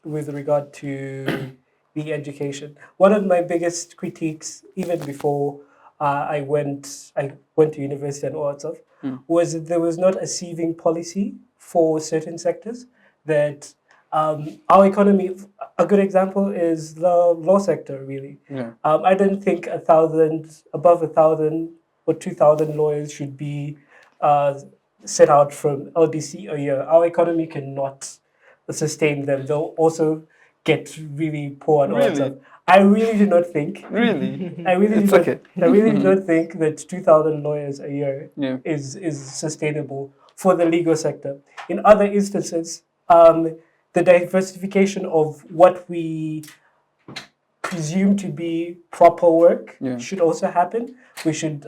with regard to the education, one of my biggest critiques, even before I went to university and all that stuff, was that there was not a sieving policy for certain sectors. That our economy, a good example is the law sector, really. Yeah. I don't think above 1,000 or 2,000 lawyers should be set out from LDC a year. Our economy cannot sustain them. They'll also get really poor and all that stuff. I really do not think. Really? I really It's do okay. not, I really do not think that 2,000 lawyers a year Yeah. is sustainable for the legal sector. In other instances, the diversification of what we presume to be proper work should also happen. We should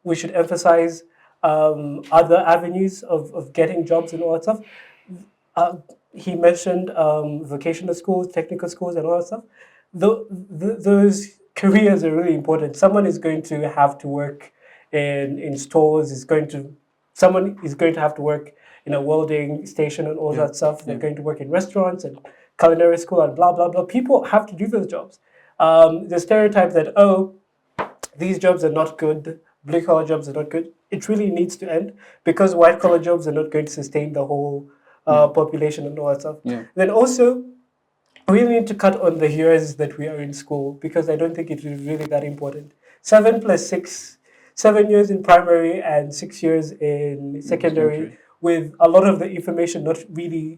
emphasize other avenues of getting jobs and all that stuff. He mentioned vocational schools, technical schools, and all that stuff. Those careers are really important. Someone is going to have to work in stores. Someone is going to have to work in a welding station and all that stuff. They're going to work in restaurants and culinary school and blah, blah, blah. People have to do those jobs. The stereotype that, these jobs are not good, blue-collar jobs are not good, it really needs to end, because white-collar jobs are not going to sustain the whole population and all that stuff. Yeah. Then also, we need to cut on the years that we are in school, because I don't think it is really that important. 7 + 6, 7 years in primary and 6 years in secondary, with a lot of the information not really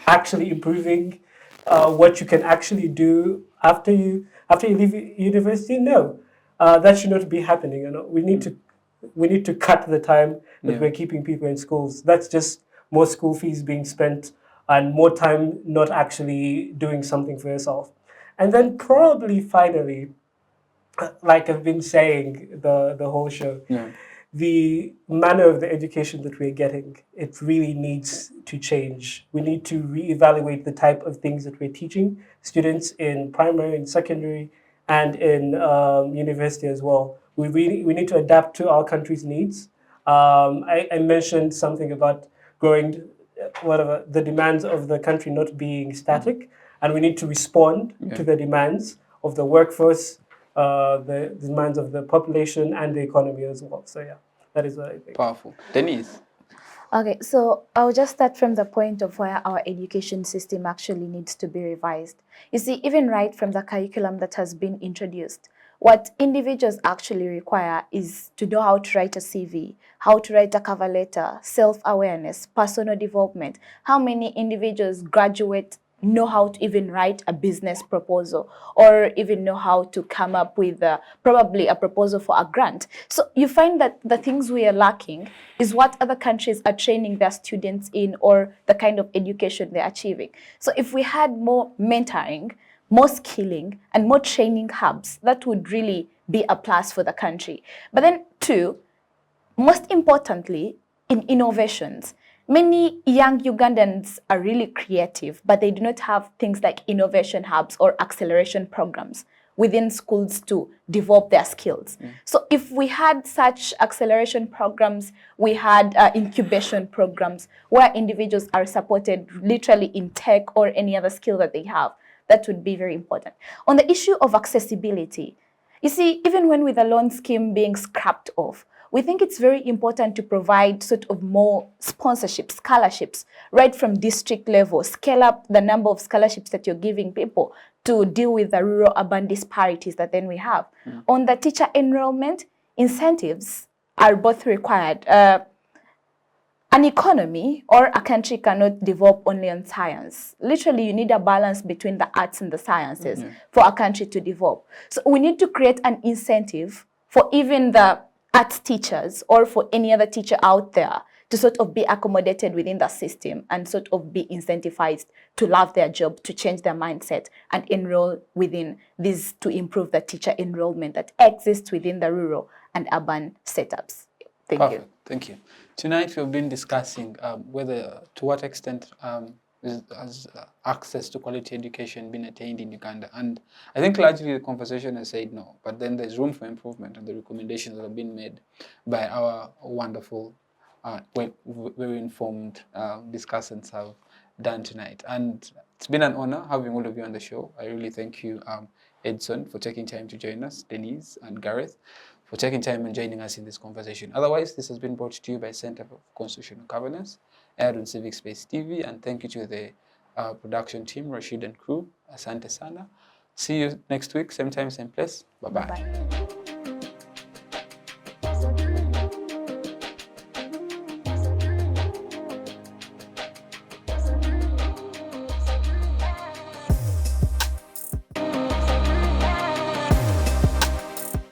actually improving what you can actually do after you leave university. No, that should not be happening. We need to cut the time that we're keeping people in schools. That's just more school fees being spent and more time not actually doing something for yourself. And then probably finally, like I've been saying the whole show, the manner of the education that we're getting, it really needs to change. We need to reevaluate the type of things that we're teaching students in primary and secondary and in university as well. We need to adapt to our country's needs. I mentioned something about growing, the demands of the country not being static, and we need to respond to the demands of the workforce, the demands of the population and the economy as well. So yeah, that is what I think. Powerful. Denise. Okay, so I'll just start from the point of where our education system actually needs to be revised. You see, even right from the curriculum that has been introduced, what individuals actually require is to know how to write a CV, how to write a cover letter, self-awareness, personal development. How many individuals graduate know how to even write a business proposal, or even know how to come up with probably a proposal for a grant. So you find that the things we are lacking is what other countries are training their students in, or the kind of education they're achieving. So if we had more mentoring, more skilling, and more training hubs, that would really be a plus for the country. But then two, most importantly, in innovations, many young Ugandans are really creative, but they do not have things like innovation hubs or acceleration programs within schools to develop their skills. So if we had such acceleration programs, we had incubation programs where individuals are supported literally in tech or any other skill that they have, that would be very important. On the issue of accessibility, you see, even when with the loan scheme being scrapped off, we think it's very important to provide sort of more sponsorships, scholarships, right from district level, scale up the number of scholarships that you're giving people to deal with the rural-urban disparities that then we have. On the teacher enrollment, incentives are both required. an economy or a country cannot develop only on science. Literally, you need a balance between the arts and the sciences for a country to develop. So we need to create an incentive for even the arts teachers or for any other teacher out there to sort of be accommodated within the system and sort of be incentivized to love their job, to change their mindset and enroll within this to improve the teacher enrollment that exists within the rural and urban setups. Thank you. Thank you. Tonight we've been discussing to what extent has access to quality education been attained in Uganda, and I think largely the conversation has said no, but then there's room for improvement, and the recommendations that have been made by our wonderful, very informed discussants have done tonight. And it's been an honor having all of you on the show. I really thank you, Edson, for taking time to join us, Denise and Garreth, for taking time and joining us in this conversation. Otherwise, this has been brought to you by Center for Constitutional Governance, aired on Civic Space TV, and thank you to the production team, Rashid and crew. Asante sana. See you next week, same time, same place. Bye-bye. Bye-bye.